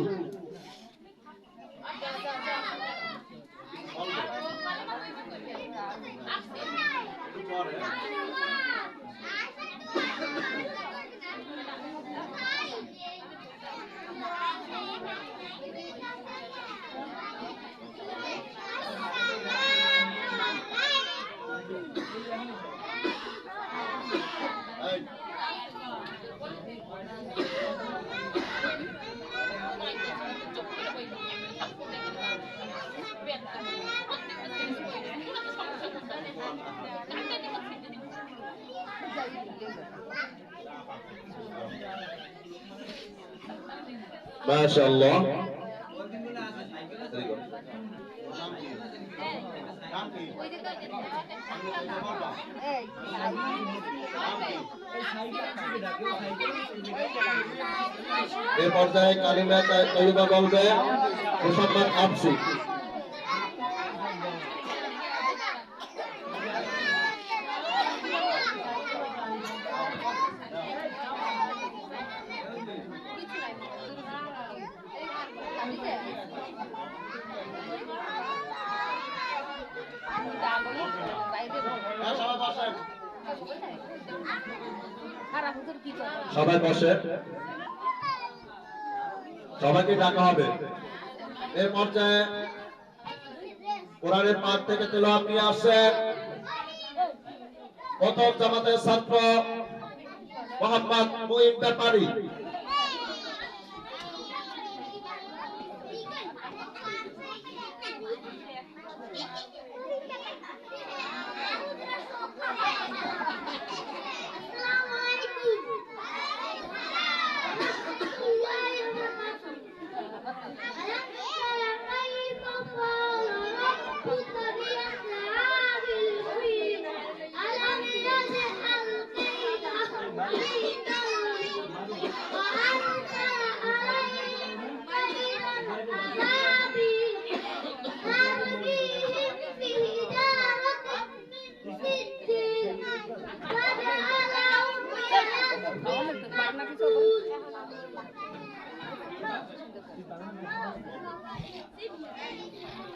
S2: মাশাআল্লাহ। এ পর্যায়ে কালিমা তৈয়বা বলবে মোসাম্মদ আফসি। সবাই বসে, সবাইকে ডাকা হবে। এর পর্যায়ে কোরআনের পাঠ থেকে তেলাওয়াত নিয়ে আসছে প্রথম জামাতের ছাত্র মোহাম্মদ মুঈন ব্যাপারী।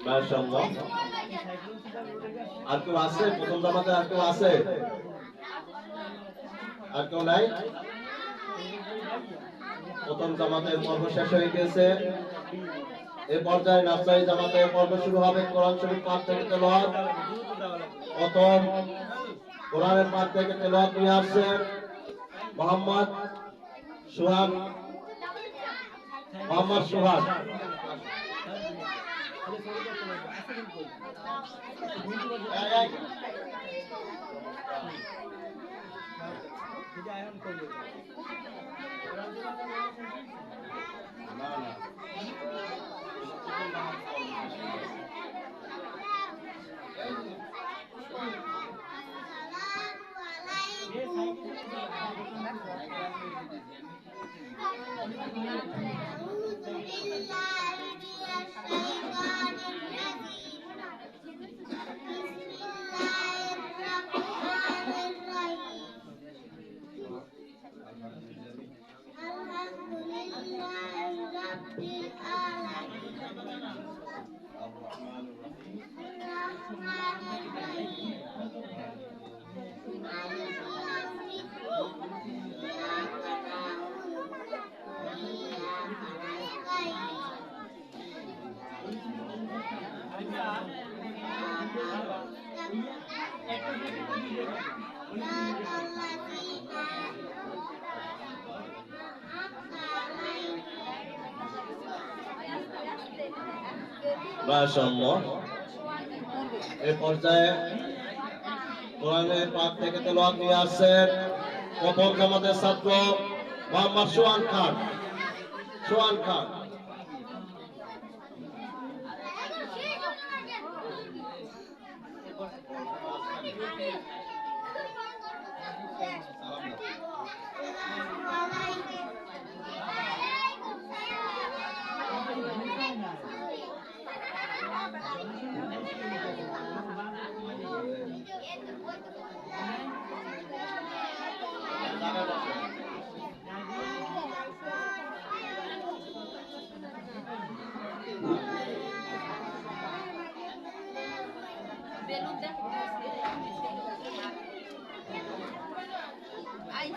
S2: মাশাআল্লাহ। আর কেউ আছে? প্রথম জামাতে আর কেউ আছে? আর কেউ নাই? প্রথম জামাতের পর্ব শেষ হয়ে গেছে। এই পর্যায়ে নাফসাই জামাতের পর্ব শুরু হবে। কোরআন শরীফ পাঠ থেকে তেলাওয়াত। প্রথম কোরআনের পাঠ থেকে তেলাওয়াত নিয়ে আসছেন মোহাম্মদ সুহাগ। মোহাম্মদ সুহাগ। মাশাআল্লাহ। এই পর্যায়ে কোরআনে পাক থেকে তেলাওয়াত নিয়ে আসছেন প্রথম জামাতের ছাত্র মোহাম্মদ সোহান খান। সোহান খান।
S4: বেলুন দেখো আই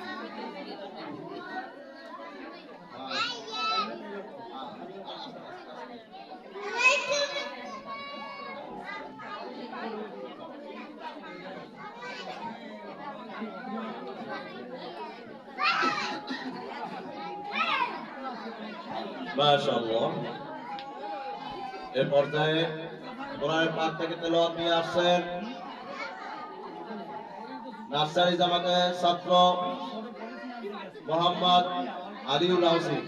S2: মাশাআল্লাহ। এই পর্যায়ে কোরআনের পাক থেকে তেলাওয়াত নিয়ে আসছেন নার্সারি জামাতের ছাত্র মোহাম্মদ আলিউল হাউসি।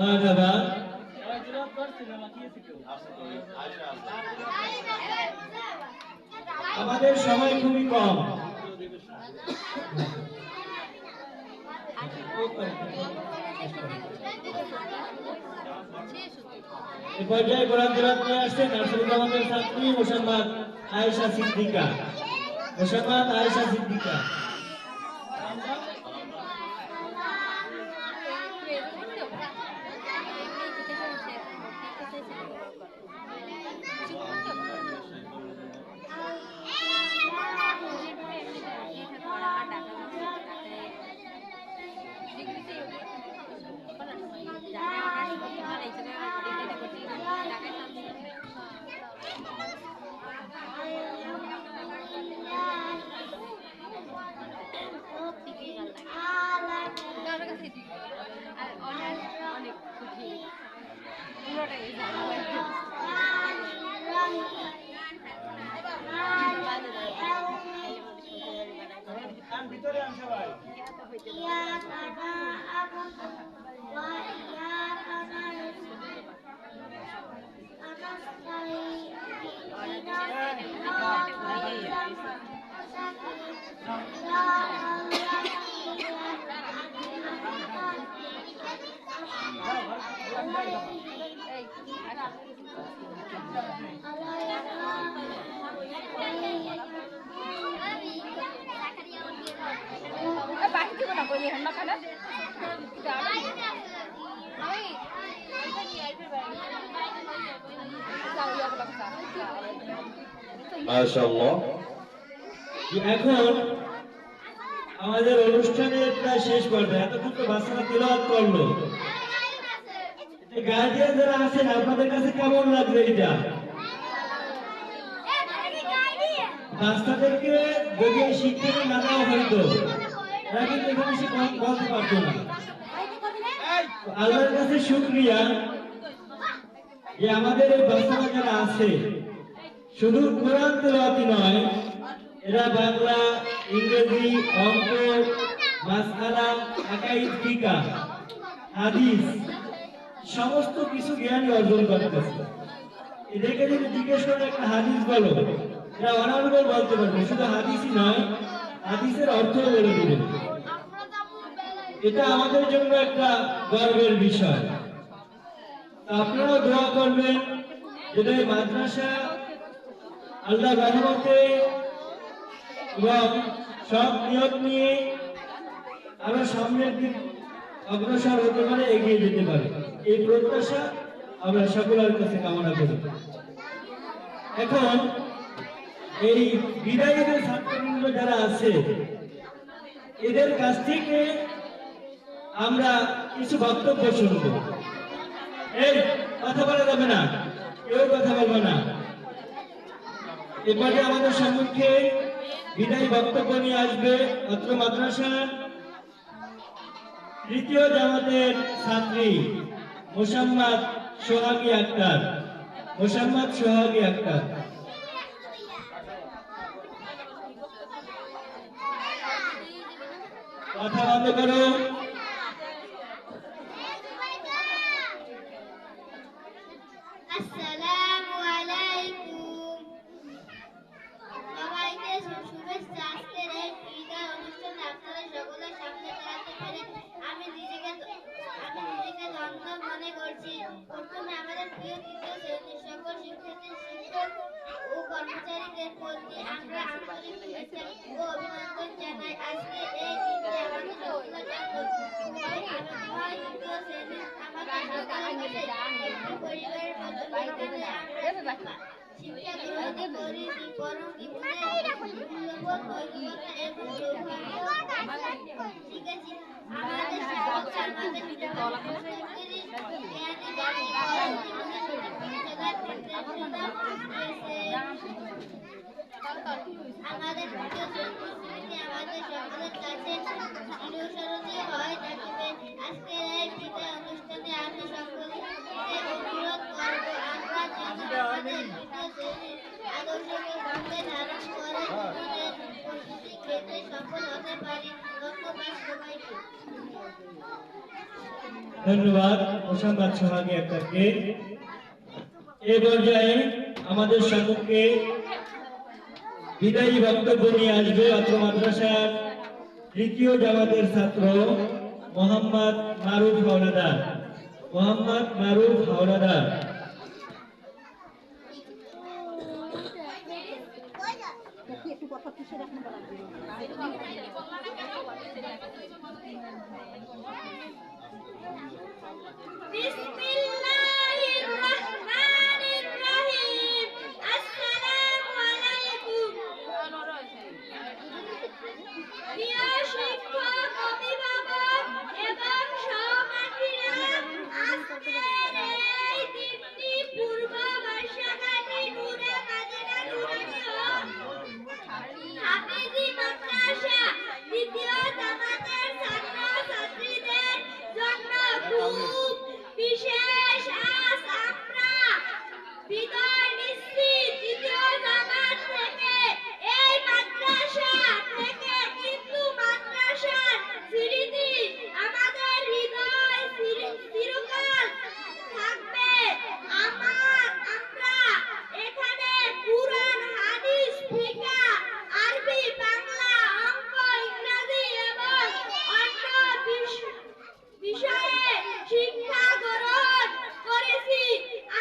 S1: ধন্যবাদ। আমাদের সময় খুবই কম। এই পর্যায়ে কোরআন তেলাওয়াত নিয়ে আসছেন নার্সারি জামাতের ছাত্রী মোসাম্মদ আয়েশা সিদ্দিকা। মোসাম্মদ আয়েশা সিদ্দিকা।
S4: অনেক কঠিন পুরোটাই
S1: ভিতরে আন সবাই।
S2: মাশাআল্লাহ।
S1: এখন আমাদের অনুষ্ঠানের প্রায় শেষ পর্যায়ে, এতক্ষণ তো বাচ্চারা তেলাওয়াত করলো। গার্জিয়ান যারা আছেন আপনাদের কাছে কেমন লাগবে এটা? বাচ্চাদেরকে যদি এই শিক্ষাটা না দেওয়া হইতো তারা কিন্তু এখানে সে বলতে পারতো না। আল্লাহর কাছে শুকরিয়া যে আমাদের এই বাচ্চারা যারা আছে শুধু কোরআন তেলাওয়াতই নয়, এরা বাংলা, ইংরেজি, অঙ্ক, মাসআলা, আকাইদ, ফিকহ, হাদিস সমস্ত কিছু জ্ঞান অর্জন করতেছে। এদেরকে যদি জিজ্ঞেস করে একটা হাদিস বলো, এরা অনার্গল বলতে পারবে। শুধু হাদিসই নয়, হাদিসের অর্থও বলে দিবে। এটা আমাদের জন্য একটা গর্বের বিষয়। তা আপনারাও দোয়া করবেন যেন এই মাদ্রাসা আল্লাহ রহমতে এবং সব নিয়ত নিয়ে আরো সামনের দিক অগ্রসর হতে পারে, এগিয়ে যেতে পারে, এই প্রত্যাশা আমরা সকলের কাছে কামনা করি। এখন এই বিদায়ীদের ছাত্রবৃন্দ যারা আছে এদের কাছ থেকে আমরা কিছু বক্তব্য শুনব। এই কথা বলা যাবে না, কেউ কথা বলবে না। এরপরে আমাদের সম্মুখে বিদায়ী বক্তব্য নিয়ে আসবে অত্র মাদ্রাসার তৃতীয় জামাতের ছাত্রী মোসাম্মদ সোহাগী আক্তার। মোসাম্মদ সোহাগী আক্তার। কথা বন্ধ করো।
S3: আসসালামু আলাইকুম। সবাইকে শুভেচ্ছা। আজকের এই বিদায় অনুষ্ঠানে আপনারা সকলের সামনে দাঁড়াতে পেরে আমি নিজেকে ধন্য মনে করছি। প্রথমে আমাদের প্রিয় তৃতীয় শ্রেণীর সকল শিক্ষার্থী, শিক্ষক ও কর্মচারীদের প্রতি আমরা আন্তরিক শুভেচ্ছা ও অভিনন্দন জানাই। আজকে এই দিনটি আমাদের সকলের জন্য খুবই আনন্দময়। তৃতীয় শ্রেণীর আমাদের সকলের কাছে একটি পরিবারের মতো। এখানে আমরা শিক্ষা গ্রহণ করি, বরং জীবনের মূল্যবোধ, নৈতিকতা এবং সৌভাগ্য শিখেছি। আমাদের শিক্ষক আমাদের আমাদের স্মৃতি আমাদের সকলের কাছে চিরস্মরণীয় হয়ে থাকবে। আজকের এই বিদায় অনুষ্ঠানে আমি সকলকে অনুরোধ করব আমরা যেন আমাদের আদর্শকে সঙ্গে ধারণ করে জীবনের প্রতিটি ক্ষেত্রে সফল হতে পারি। ধন্যবাদ সবাইকে।
S1: ধন্যবাদ মোসাম্মদ সোহাগী আক্তারকে। এ পর্যায়ে আমাদের সম্মুখে বিদায়ী বক্তব্য নিয়ে আসবে অত্র মাদ্রাসার তৃতীয় জামাতের ছাত্র মোহাম্মদ মারুফ হাওলাদার। মোহাম্মদ মারুফ হাওলাদার।
S3: বিসমিল্লাহির রহমানির রহিম। আসসালামু আলাইকুম। প্রিয় শিক্ষক, অভিভাবক এবং সহপাঠীরা, আজকের এই দিনটি পূর্ব বর্ষাকালী নূরে মাদিনা নুরানিয়া হাফিজি মাদ্রাসা দ্বিতীয় জামাতের ছাত্র ছাত্রীদের জন্য খুব বিশেষ। আজ আমরা বিদায় নিচ্ছি দ্বিতীয় জামাত থেকে। এই মাদ্রাসা থেকে কিন্তু মাদ্রাসার স্মৃতি আমাদের হৃদয় চিরকাল থাকবে। আমরা এখানে কুরআন, হাদিস, ফিকহ, আরবি, বাংলা, অঙ্ক, ইংরেজি এবং অন্য বিষয়ে শিক্ষা গ্রহণ করেছি।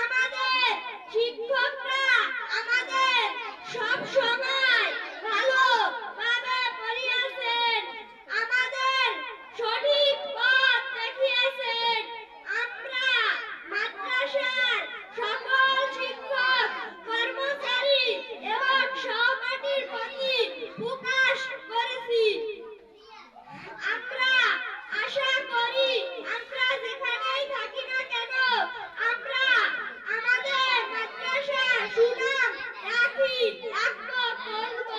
S3: আমাদের শিক্ষকরা আমাদের সব সময় ভালোভাবে পড়িয়েছেন, আমাদের সঠিক পথ দেখিয়েছেন। আমরা মাদ্রাসার সকল শিক্ষক, কর্মচারী এবং সহপাঠীর প্রতি প্রকাশ করেছি। আমরা আশা করি আমরা যেখানেই থাকি না কেন আমরা আমাদের মাদ্রাসার সুনাম রাখবো, করব।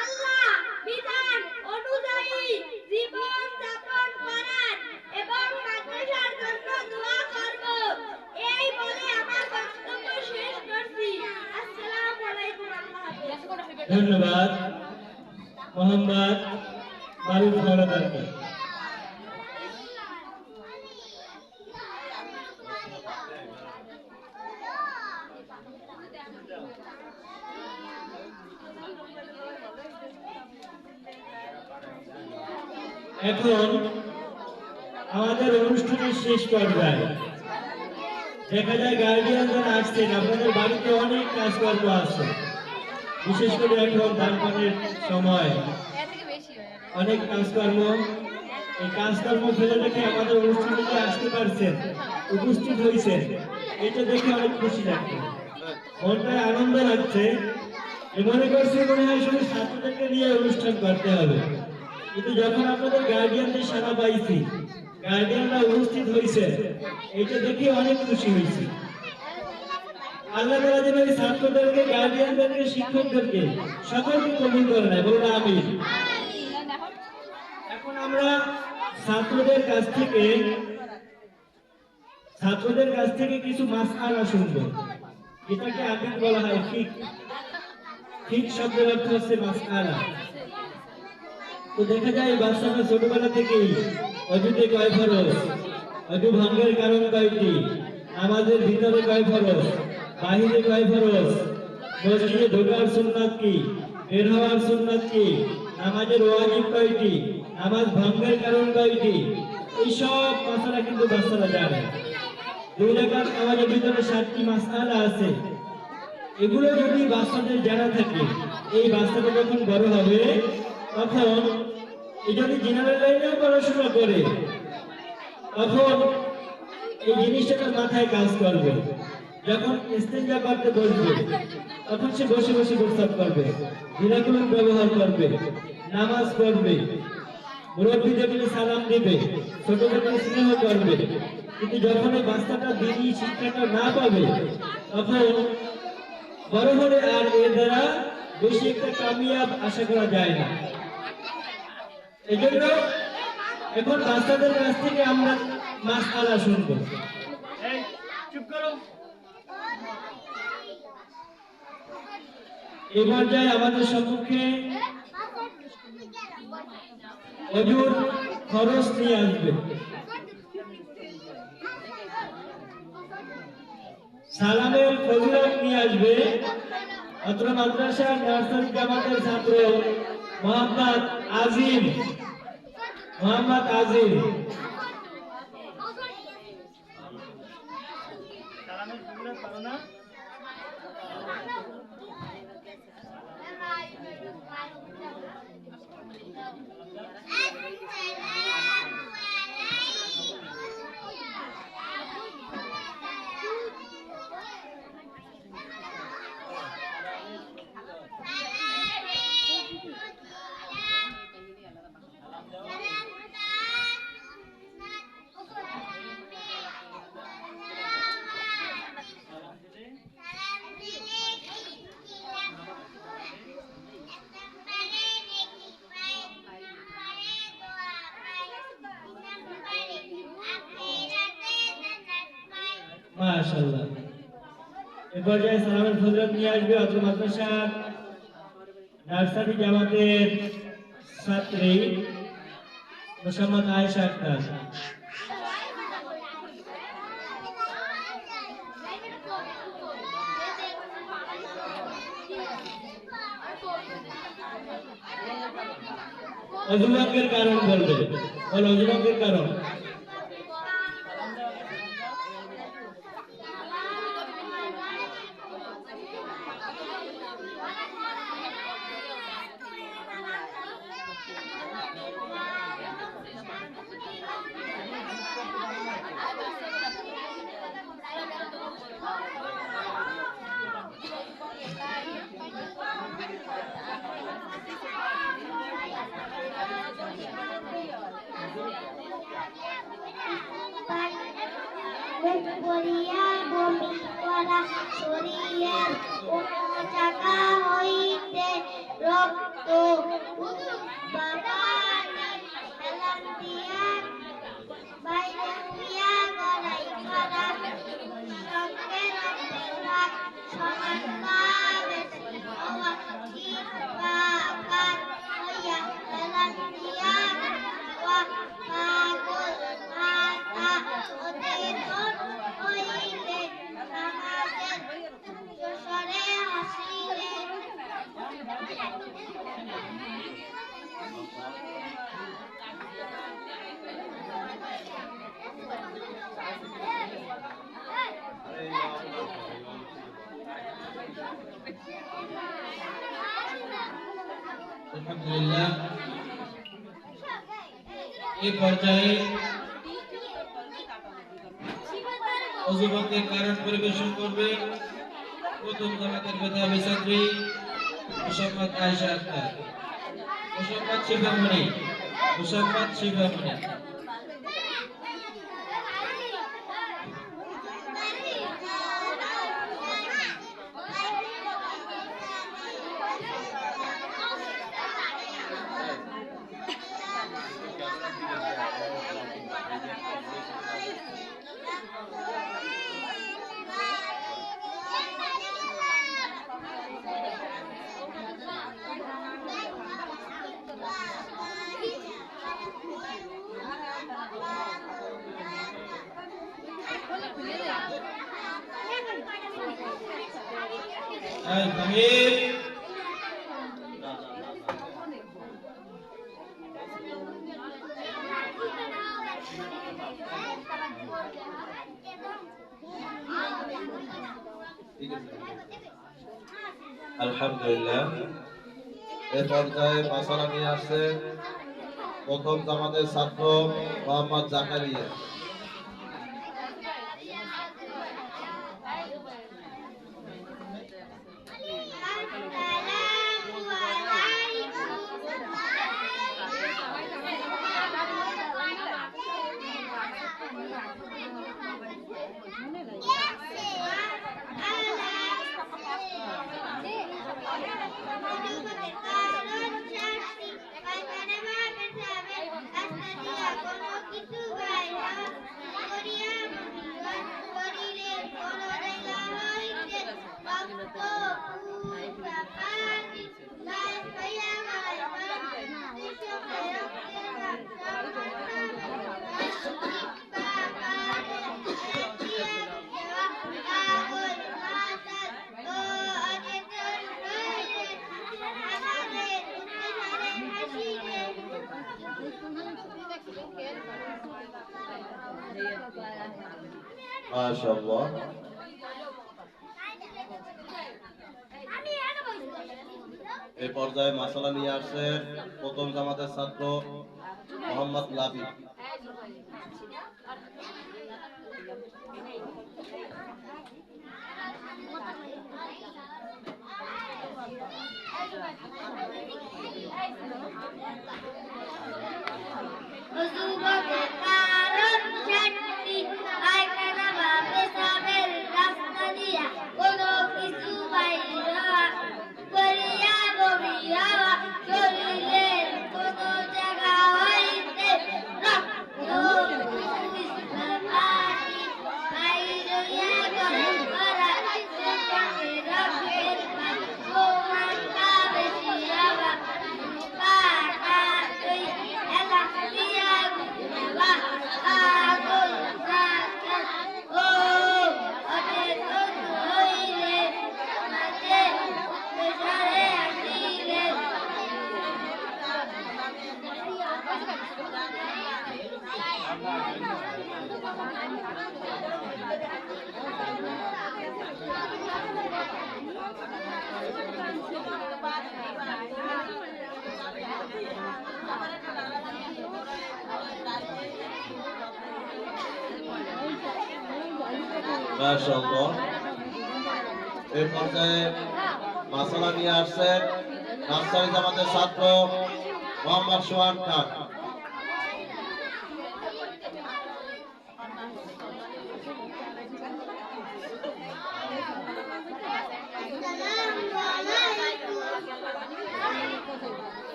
S3: আল্লাহ বিধান অনুযায়ী জীবন যাপন করার এবং মাদ্রাসার জন্য দোয়া করব। এই বলে আমার বক্তব্য শেষ করছি। আসসালামু আলাইকুম। আল্লাহ হাফেজ।
S1: ধন্যবাদ মোহাম্মদ মারুফ হাওলাদারকে। এখন আমাদের অনুষ্ঠানের শেষ পর্যায়ে দেখা যায় গার্ডিয়ান যারা আসছেন আপনাদের বাড়িতে অনেক কাজকর্ম আছে, বিশেষ করে এখন ধান পানের সময়
S4: এর থেকে বেশি হয় আর
S1: অনেক কাজকর্ম। এই কাজকর্ম ফেলে রেখে আমাদের অনুষ্ঠানে যে আসতে পারছেন, উপস্থিত হয়েছেন, এটা দেখে অনেক খুশি লাগছে, মনটায় আনন্দ লাগছে। যে মনে করছি মনে হয় শুধু ছাত্রদেরকে নিয়ে অনুষ্ঠান করতে হবে, কিন্তু যখন আপনাদের গার্ডিয়ানদের সেবা পাইছি, গার্ডিয়ানরা উপস্থিত হয়েছে, এটা দেখে অনেক খুশি হয়েছি। আল্লাহ তাআলা যেন এই ছাত্রদেরকে, গার্ডিয়ানদেরকে, শিক্ষকদেরকে সকলকে কবুল করে নেয়, বলুন আমিন। এখন আমরা ছাত্রদের কাছ থেকে কিছু মাসআলা শুনবো, এটাকে আকিদ বলা হয়। ফিক শব্দের অর্থ হচ্ছে মাসআলা। তো দেখা যায় বাচ্চারা ছোটবেলা থেকেই অজুতে কয় ফরজ, অজু ভঙ্গের কারণ কয়টি, নামাজের ভিতরে কয় ফরজ, বাহিরে কয় ফরজ, মসজিদে ঢোকার সুন্নাত কি, বের হওয়ার সুন্নাত কি, নামাজের ওয়াজিব কয়টি, নামাজ ভঙ্গের কারণ কয়টি, এইসব মাসালা কিন্তু বাচ্চারা জানে। 2 রাকাত নামাজের ভিতরে 7টি মাসআলা আছে। এগুলো যদি বাচ্চাদের জানা থাকে, এই বাচ্চাটা যখন বড় হবে তখন এই যদি জেনারেল লাইনেও পড়াশোনা করে, তখন এই জিনিসটা তার মাথায় কাজ করবে। যখন ইস্তেঞ্জা করতে বসবে, তখন সে বসে বসে প্রস্তাব করবে, বিরাকুলন ব্যবহার করবে, নামাজ পড়বে, মুরব্বীদেরকে সালাম দিবে, ছোটদেরকে স্নেহ করবে। কিন্তু যখন এই বাচ্চাটা দিনই শিক্ষাটা না পাবে, তখন বড় হলে আর এর দ্বারা বেশি একটা কামিয়াব আশা করা যায় না। এই জন্য এখন বাচ্চাদের কাছ থেকে আমরা মাসআলা শুনবো। এই চুপ করো। এই পর্যায়ে আমাদের সম্মুখে অজুর খরচ নিয়ে আসবে, সালামের ফজিলত নিয়ে আসবে অত্র মাদ্রাসার নার্সারি জামাতের ছাত্র মোহাম্মদ আজিম। সালামের ফজিলত পারো না? মাশাআল্লাহ। এই পর্যায়ে সালামের ফজিলত নিয়ে আসবে অত্র মাদ্রাসার নার্সারি জামাতের ছাত্রী মোসাম্মদ আয়েশা আক্তার। অজুভঙ্গের কারণ বলবে, বলো অজুভঙ্গের কারণ।
S3: করিয়া বমি করা শরীরের কোন জায়গা হইতে রক্ত বাবানি হেলান দিয়া বাইরে হইয়া গড়াই করা সঙ্গে রক্তরাগ সমান বা বেশি হওয়া ঠিক বা আকার হইয়া হেলান দিয়া পাগল মাতা ওদের হইলে নামাজের জোসরে হাসিলে
S5: আলহামদুলিল্লাহ এই পর্যায়ে অজুবন্দের কারণ পরিবেশন করবে প্রথম জামাতের মেধাবী ছাত্রী মোসাম্মদ আয়েশা আক্তার, মোসাম্মদ শিফামণি, মোসাম্মদ শিফামণি। তামিম
S2: আলহামদুলিল্লাহ এই পর্যায়ে মাসালা নিয়ে আসছে প্রথম জামাতের ছাত্র মোহাম্মদ জাকারিয়া। মাশাআল্লাহ এই পর্যায়ে মাসালা নিয়ে আসছে প্রথম জামাতের ছাত্র মোহাম্মদ লাবিব। মাশাআল্লাহ এই পর্যায়ে মাসালা নিয়ে আসছেন নার্সারি জামাতের ছাত্র মোহাম্মদ সোহান খান।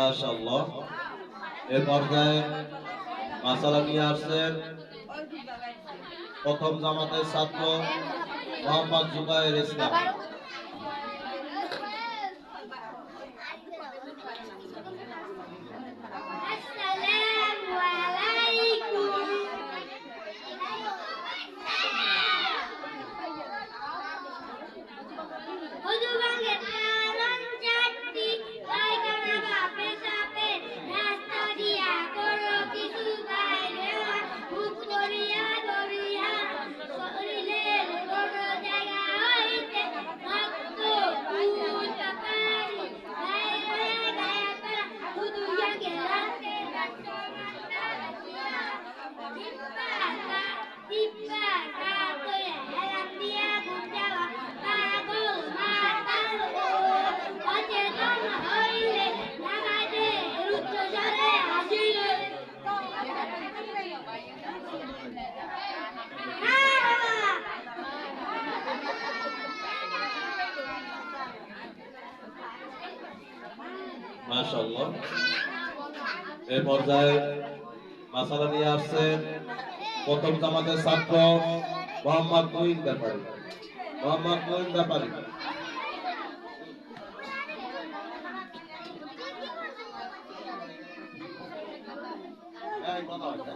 S2: মাশাআল্লাহ। এই পর্যায়ে মাসালা নিয়ে আসছেন প্রথম জামাতের ছাত্র মোহাম্মদ জুবায়ের ইসলাম।
S3: আসসালামু আলাইকুম। হুজুরবাঙ্গের কারণ চারটি, পায়খানা বাপে সাপে, রাস্তা দিয়া করো কিছু বাইরে, মুখ করিয়া ধরিয়া, শরীরের কোনো জায়গা হইতে রক্ত পুষতে পারি, বাইরে গায়ে করা হুজুরবাঙ্গের রাস্তে রাস্তা দিব্যা কাতরে হেলাম দিয়া গুঞ্জাওয়া পাগল মাতাল ও অচেতন হইলে নামাজে রুদ্ধ জলে হাসিলে
S2: মাশাআল্লাহ। এই পর্যায়ে মাসালা নিয়ে আসছেন প্রথম জামাতের ছাত্র মোহাম্মদ মঈন ব্যাপারী। মোহাম্মদ মঈন ব্যাপারী। এই কথা হচ্ছে।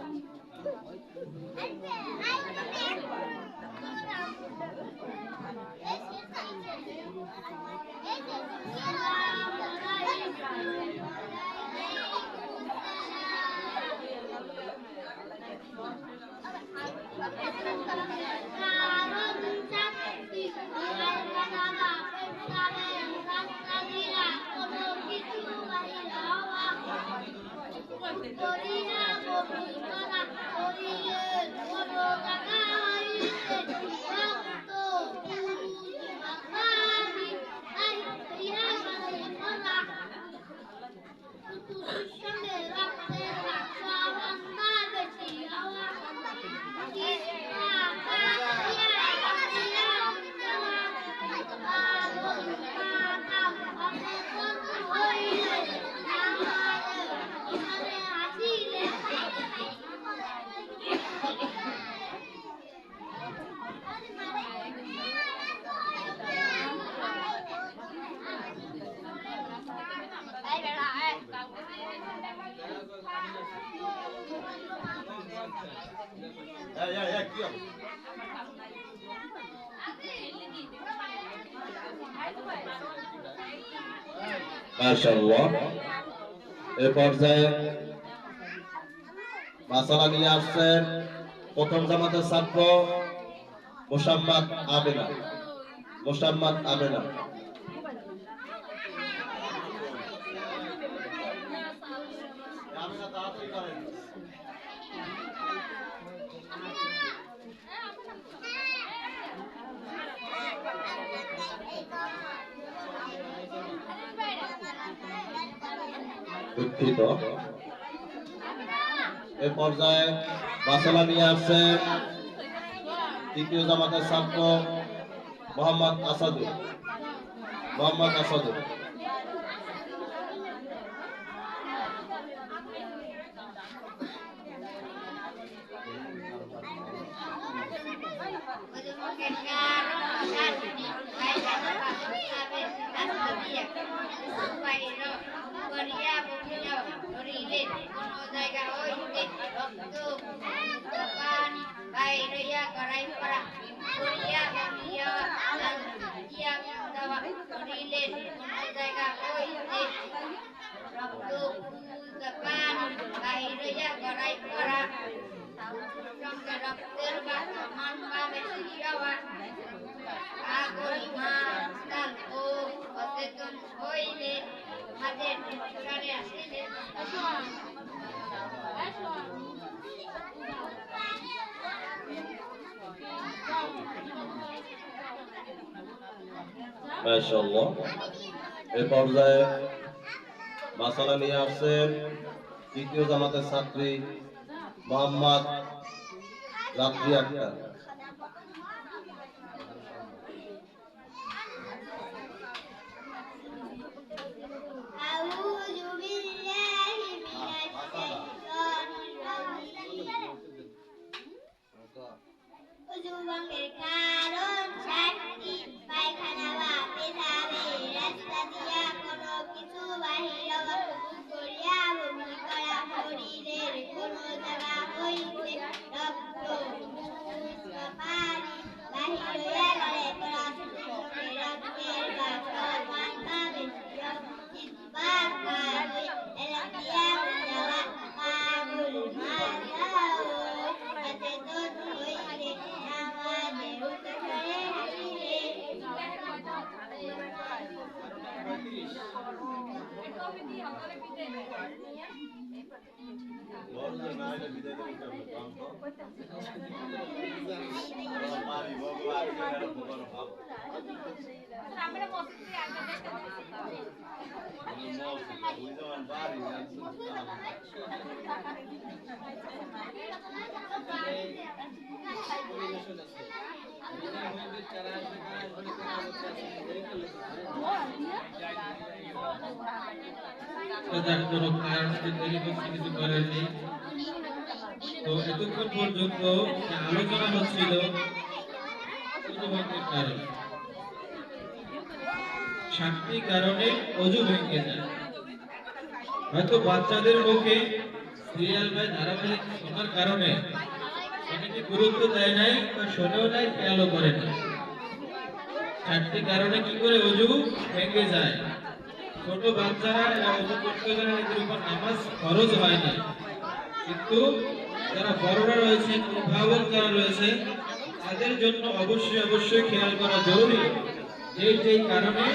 S2: কি হবে? মাশাআল্লাহ। এই পর্যায়ে মাসালা নিয়ে আসছেন প্রথম জামাতের ছাত্র মোসাম্মদ আমেনা। মোসাম্মদ আমেনা। আমেনা তাড়াতাড়ি করেন। দুঃখিত। এ পর্যায়ে মাসালা নিয়ে আসছেন তৃতীয় জামাতের ছাত্র মোহাম্মদ আসাদুল। মোহাম্মদ আসাদুল।
S3: রক্তের মান পাবে পাগল মাতাল ও অচেতন হইলে হাতের সরে আসিলে
S2: মাশাআল্লাহ। এই পর্যায়ে মাসালা নিয়ে আসছেন তৃতীয় জামাতের ছাত্রী মোহাম্মদ রাত্রি আক্তার।
S3: أعوذ بالله অজু ভঙ্গের কারণ সাতটি, পায়খানা বা পেশাবের রাস্তা দিয়া কোনো কিছু বাহির হওয়া, করিয়া বমি করা, শরীরের কোনো জায়গা হইতে রক্ত মুখ বা পানি বাহির হইয়া গেলে পড়াশোনার সঙ্গে রক্তের বা সমানভাবে জিতবার কাজ হই, এলাম দিয়া যাওয়া পাগল মাথা সচেতন হইলে নামাজে উত্তরে হাসিলে।
S5: যার কোনো কারণ তৈরি করতে কিছু করেনি। তো এতক্ষণ পর্যন্ত যে আলোচনা হচ্ছিল অজু ভঙ্গের কারণ, 7টি কারণে অজু ভেঙে যায়। হয়তো বাচ্চাদের মুখে সিরিয়াল বা ধারাবাহিক শোনার কারণে অনেকে গুরুত্ব দেয় নাই বা শোনেও নাই, খেয়ালও করে না। 7টি কারণে কি করে অজু ভেঙে যায়। ছোট বাচ্চারা এরা অজু করতে গেলে এদের উপর নামাজ ফরজ হয় না, কিন্তু যারা বড়রা রয়েছেন, অভিভাবক যারা রয়েছে, তাদের জন্য অবশ্যই খেয়াল করা জরুরি যেই কারণে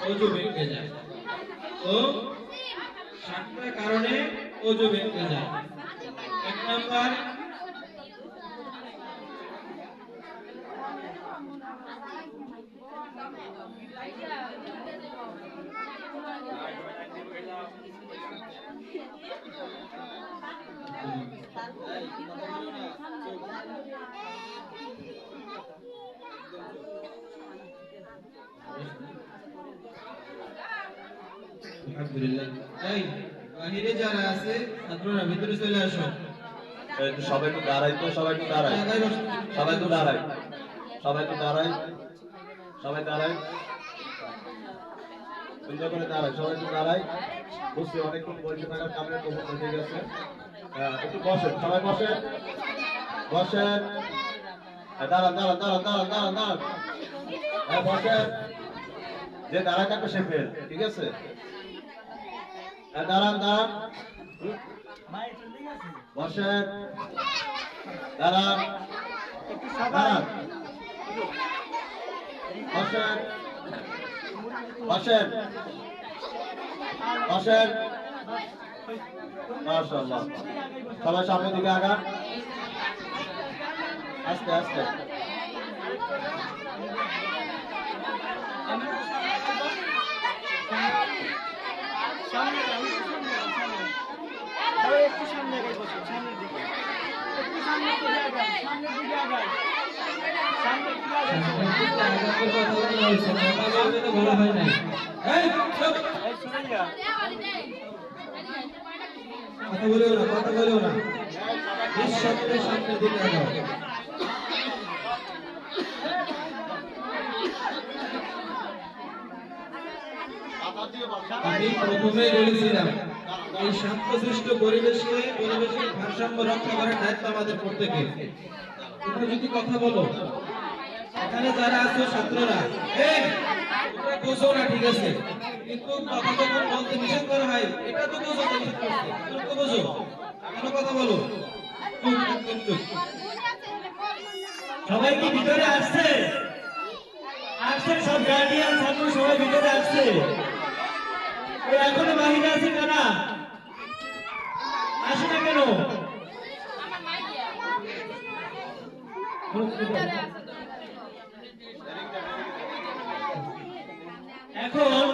S5: অজু ভেঙে যায়। তো 7টা কারণে অজু ভেঙে যায়। 1 নাম্বার, আলহামদুলিল্লাহ। এই বাহিরে যারা আছে ছাত্ররা ভিতরে চলে আসো।
S2: একটু সবাই একটু দাঁড়াই তো, সবাই একটু দাঁড়াই,
S5: জায়গায় বসো।
S2: সবাই একটু দাঁড়াই, সবাই একটু দাঁড়াই, সবাই দাঁড়াই, সুন্দর করে দাঁড়াই, সবাই একটু দাঁড়াই। বুঝছি অনেকক্ষণ বসে থাকার কারণে কবর হয়ে গেছে। একটু বসেন, সবাই বসেন, বসেন, দাঁড়ান দাঁড়ান দাঁড়ান দাঁড়ান দাঁড়ান দাঁড়ান, বসেন। যে দাঁড়ায় থাকবে সে ফেল, ঠিক আছে? দাঁড়ান দাঁড়ান, বসেন, দাঁড়ান, দাঁড়ান, বসেন, বসেন, বসেন। মাশাআল্লাহ, সবাই সামনের দিকে আগান, আস্তে আস্তে।
S1: একটু সামনে বসে, সামনের দিকে একটু সামনের দিকে আগান, সামনের দিকে আগান, সামনের দিকে আগান।
S5: বলা হয় নাই। এই চুপ!
S1: এই সুরাইয়া,
S5: কথা বলিও না, কথা বলিও না। নিঃশব্দে সামনের দিকে আগাও। আমি প্রথমে বলেছিলাম এই শান্তশিষ্ট পরিবেশের ভারসাম্য রক্ষা করার দায়িত্ব আমাদের প্রত্যেকের। তোমরা যদি কথা বলো, এখানে যারা আছো ছাত্ররা, এই তোমরা বোঝো না, ঠিক আছে, কিন্তু কথা যখন বলতে নিষেধ করা হয়, এটা তো বোঝো তো নিষেধ করছে, তোমরা তো বোঝো, কেন কথা বলো? চুপ, একদম চুপ।
S1: সবাই কি ভিতরে আসছে? আসছে, সব গার্ডিয়ান ছাত্র সবাই ভিতরে আসছে। এখনো বাহিরে আছে কারা? আসে না কেন? এখন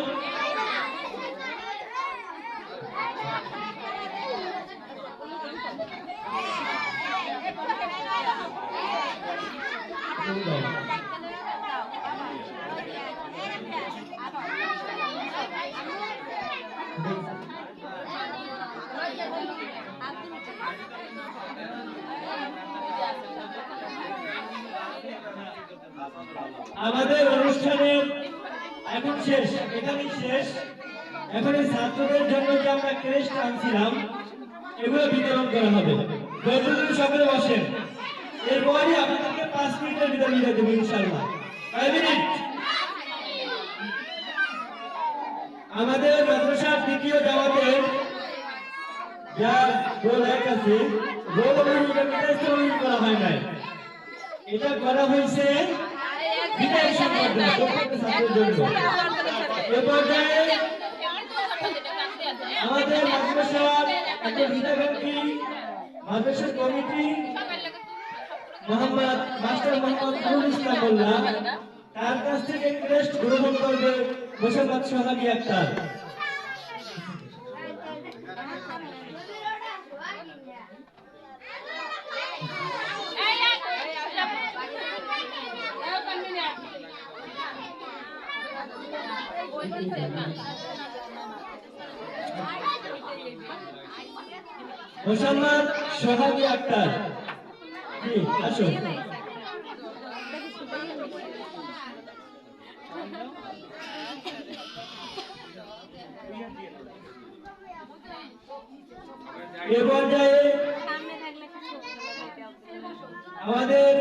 S1: আমাদের অনুষ্ঠানের এখন শেষ, এখানেই শেষ। এখন এই ছাত্রদের জন্য যে আমরা ক্রেস্ট আনছিলাম এগুলো বিতরণ করা হবে। যতদিন সকলে বসেন, এরপরই আপনাদেরকে 5 মিনিটের ভিতরে নিয়ে দেবো ইনশাআল্লাহ। 5 মিনিট। আমাদের মাদ্রাসার দ্বিতীয় জামাতের যার রোল এক আছে, রোল করা হয় নাই, এটা করা হয়েছে বিদায় সংবর্ধনা প্রত্যেকটা ছাত্রের জন্য। এ পর্যায়ে আমাদের মাদ্রাসার একজন হিতাকাঙ্ক্ষী মাদ্রাসা কমিটি মাস্টার মোহাম্মদ নুরুল ইসলাম মোল্লা, তার কাছ থেকে ক্রেস্ট গ্রহণ করবে মোসাম্মদ সোহাগী আক্তার। মোসাম্মদ সোহাগী আক্তার, জি আসুন। এ পর্যায়ে আমাদের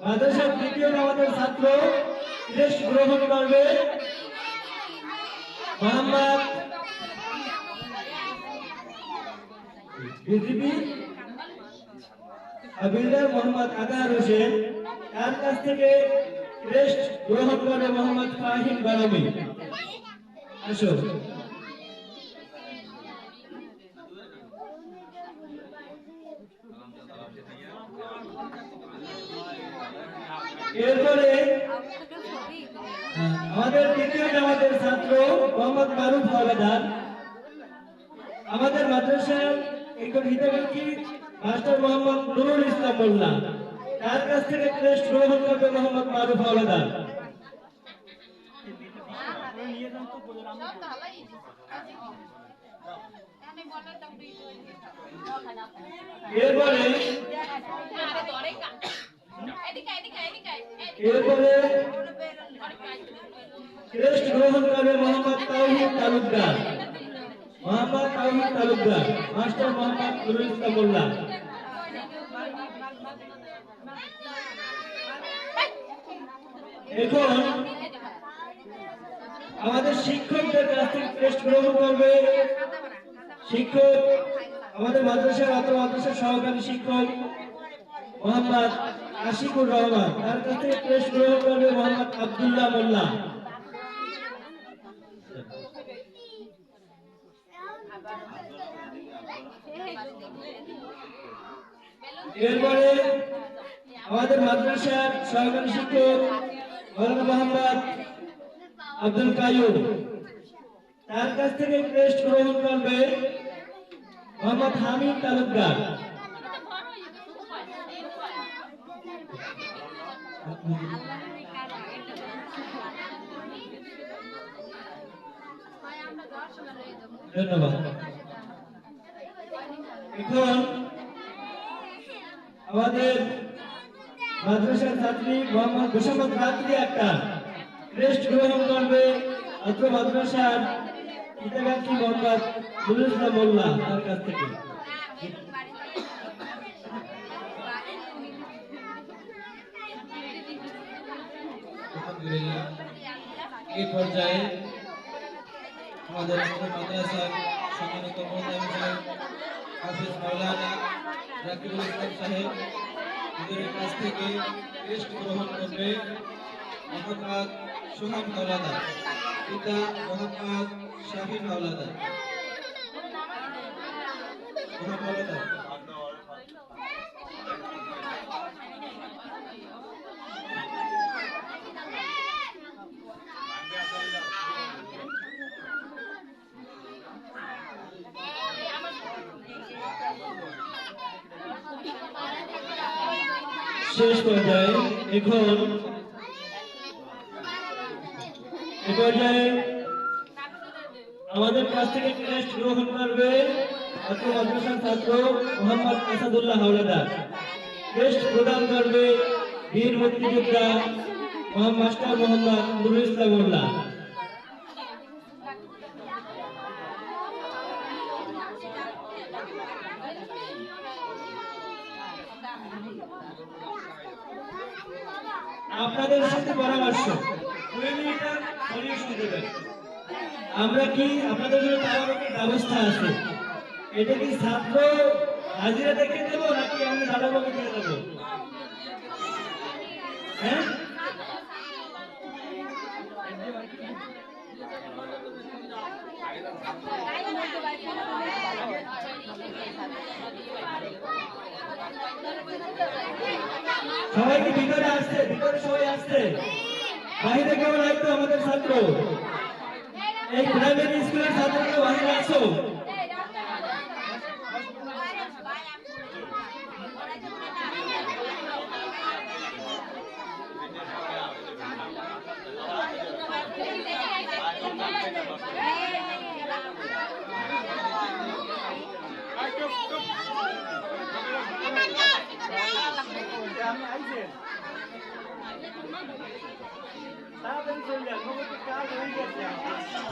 S1: মাদ্রাসার তৃতীয় জামাতের ছাত্র ক্রেস্ট গ্রহণ করবে মোহাম্মদ বিজিবি বিল্ডার মোহাম্মদ আতাহার হোসেন, তার কাছ থেকে ক্রেস্ট গ্রহণ করবে মোহাম্মদ ফাহিম বারমি। আসুন। এরপরে আমাদের তৃতীয় জামাতের ছাত্র মোহাম্মদ মারুফ হাওলাদার, আমাদের মাদ্রাসার একজন হিতাকাঙ্ক্ষী মাস্টার মোহাম্মদ নুরুল ইসলাম মোল্লা, তার কাছ থেকে ক্রেস্ট গ্রহণ করবে মোহাম্মদ মারুফ হাওলাদার। এরপরে ক্রেস্ট গ্রহণ করবে মোহাম্মদ তাওহীদ তালুকদার, মাস্টার মোহাম্মদ নুরুল ইসলাম মোল্লা। এখন আমাদের শিক্ষকদের কাছ থেকে ক্রেস্ট গ্রহণ করবে শিক্ষক, আমাদের মাদ্রাসার মাদ্রাসার সহকারী শিক্ষক মোহাম্মদ আশিকুর রহমান, তার কাছ থেকে ক্রেস্ট গ্রহণ করবে মোহাম্মদ আব্দুল্লাহ মোল্লা। এরপরে আমাদের মাদ্রাসার সহকারী শিক্ষক মোহাম্মদ আব্দুল কাইয়ুম, তার কাছ থেকে ক্রেস্ট গ্রহণ করবে মোহাম্মদ হামিদ তালুকদার। ধন্যবাদ। এখন আমাদের মাদ্রাসার ছাত্রী মোসাম্মদ রাত্রি আক্তার ক্রেস্ট গ্রহণ করবে অত্র মাদ্রাসার হিতাকাঙ্ক্ষী মোহাম্মদ নুরুল ইসলাম মোল্লা, তার কাছ থেকে।
S5: আলহামদুলিল্লাহ, এই পর্যায়ে আমাদের মাদ্রাসার সম্মানিত মোহতামিম সাহেব হাফিজ মাওলানা রাকিবুল ইসলাম সাহেব, এদের কাছ থেকে ক্রেস্ট গ্রহণ করবে মোহাম্মদ সোহাম হাওলাদার, পিতা মোহাম্মদ শাহিন হাওলাদার।
S1: শেষ পর্যায়ে এখন এ পর্যায়ে আমাদের কাছ থেকে ক্রেস্ট গ্রহণ করবে অত্র মাদ্রাসার ছাত্র মোহাম্মদ আসাদুল্লাহ হাওলাদার। ক্রেস্ট প্রদান করবে বীর মুক্তিযোদ্ধা মাস্টার মোহাম্মদ নুরুল ইসলাম মোল্লা। আপনাদের সাথে পরামর্শ 2 মিনিটের সলিউশন দেবেন। আমরা কি আপনাদের জন্য তাওয়ারকের ব্যবস্থা আছে, এটা কি ছাত্র হাজিরা দেখে দেবো নাকি আমরা দাদাবাবু দিয়ে দেবো? হ্যাঁ, সবাই কি ভিতরে আসছে? ভিতরে সবাই আসছে, বাইরে কেউ নাই তো? আমাদের ছাত্র, এই প্রাইমারি স্কুলের ছাত্ররা বাইরে আসো। তাড়াতাড়ি চলে যান, আমাদের কাজ হয়ে গেছে।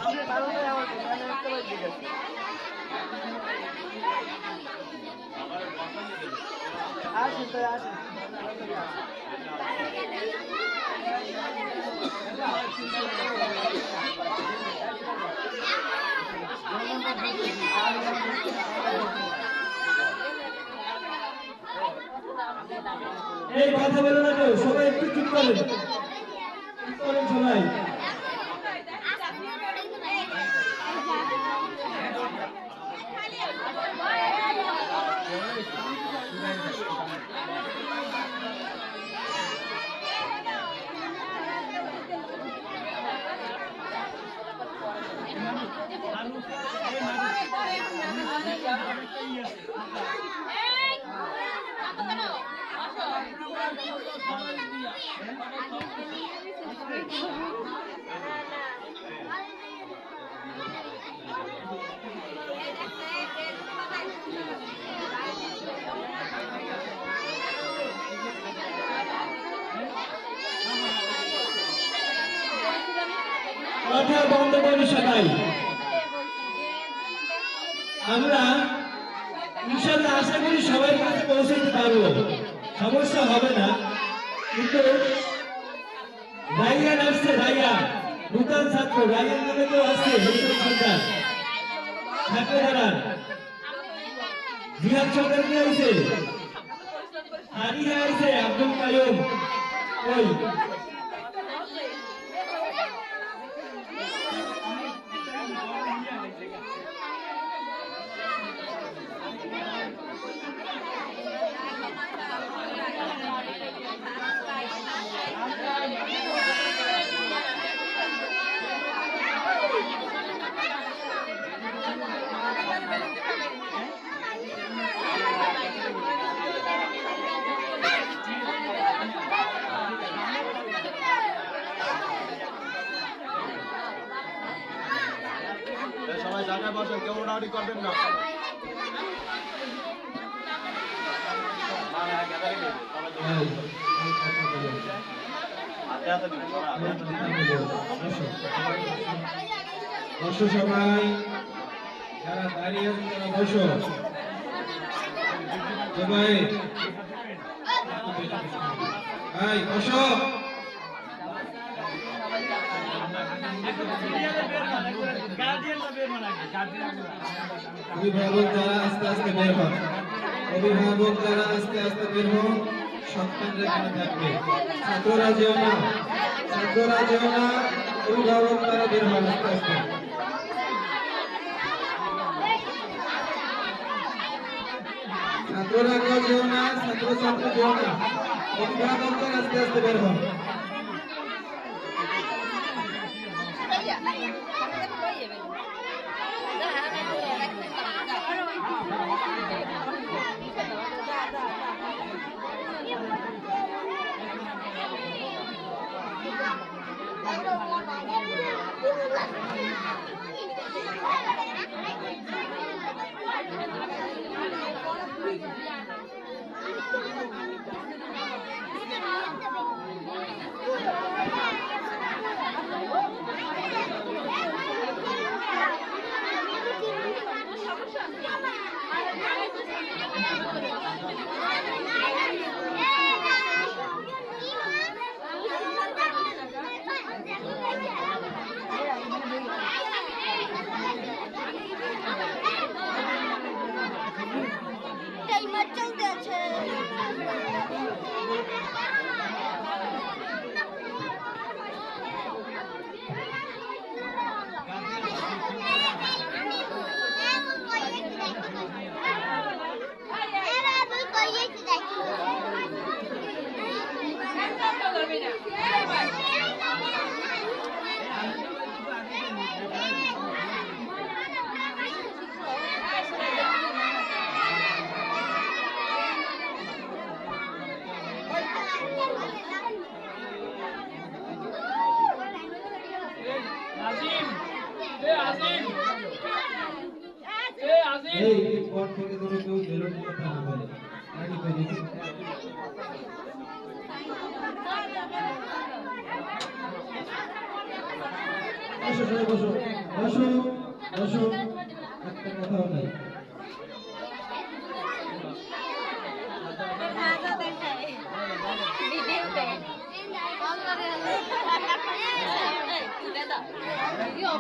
S1: আপনি তাড়াতাড়ি আমার দোকানে একটা বাজে গেছে। আসুন তাই আসুন। এই কথা বলো না কেউ, সবাই একটু চুপ করেন, চুপ করেন সবাই। কথা বন্ধ করে সবাই। আমরা ইনশাআল্লাহ আশা করি সবার কাছে পৌঁছাতে পারবো, সমস্যা হবে না। কিন্তু রাইয়ান আসছে, রাইয়ান নূতন ছাত্র, রাইয়ান নামে কেউ আসছে, নূতন সন্তান ছাত্র দাঁড়ান। জিহাদ সরকার কে আইছে, হারিয়া আইছে, আব্দুল কায়ুম ওই
S2: সবাই জায়গায় বসেন, কেউ ওড়াউড়ি করবেন না।
S5: বসো সবাই, যারা দাঁড়িয়ে আছেন তারা বসো সবাই, ভাই বসো। অভিভাবক যারা আস্তে আস্তে বের হন, অভিভাবক যারা আস্তে আস্তে বের হন, সন্তানরা এখানে থাকবে। ছাত্ররা যেও না, ছাত্ররা যেও না, অভিভাবক তারা বের হন আস্তে আস্তে। ছাত্ররা কেউ যেও না, ছাত্রছাত্রী যেও না, অভিভাবক আস্তে আস্তে বের হন।
S3: Thank you.
S5: এই পর থেকে যেন কেউ বেলুন কথা না বলে আগে কই দেখি
S1: বসো সবাই বসো বসো বসো একটা কথাও নাই
S4: ভিডিও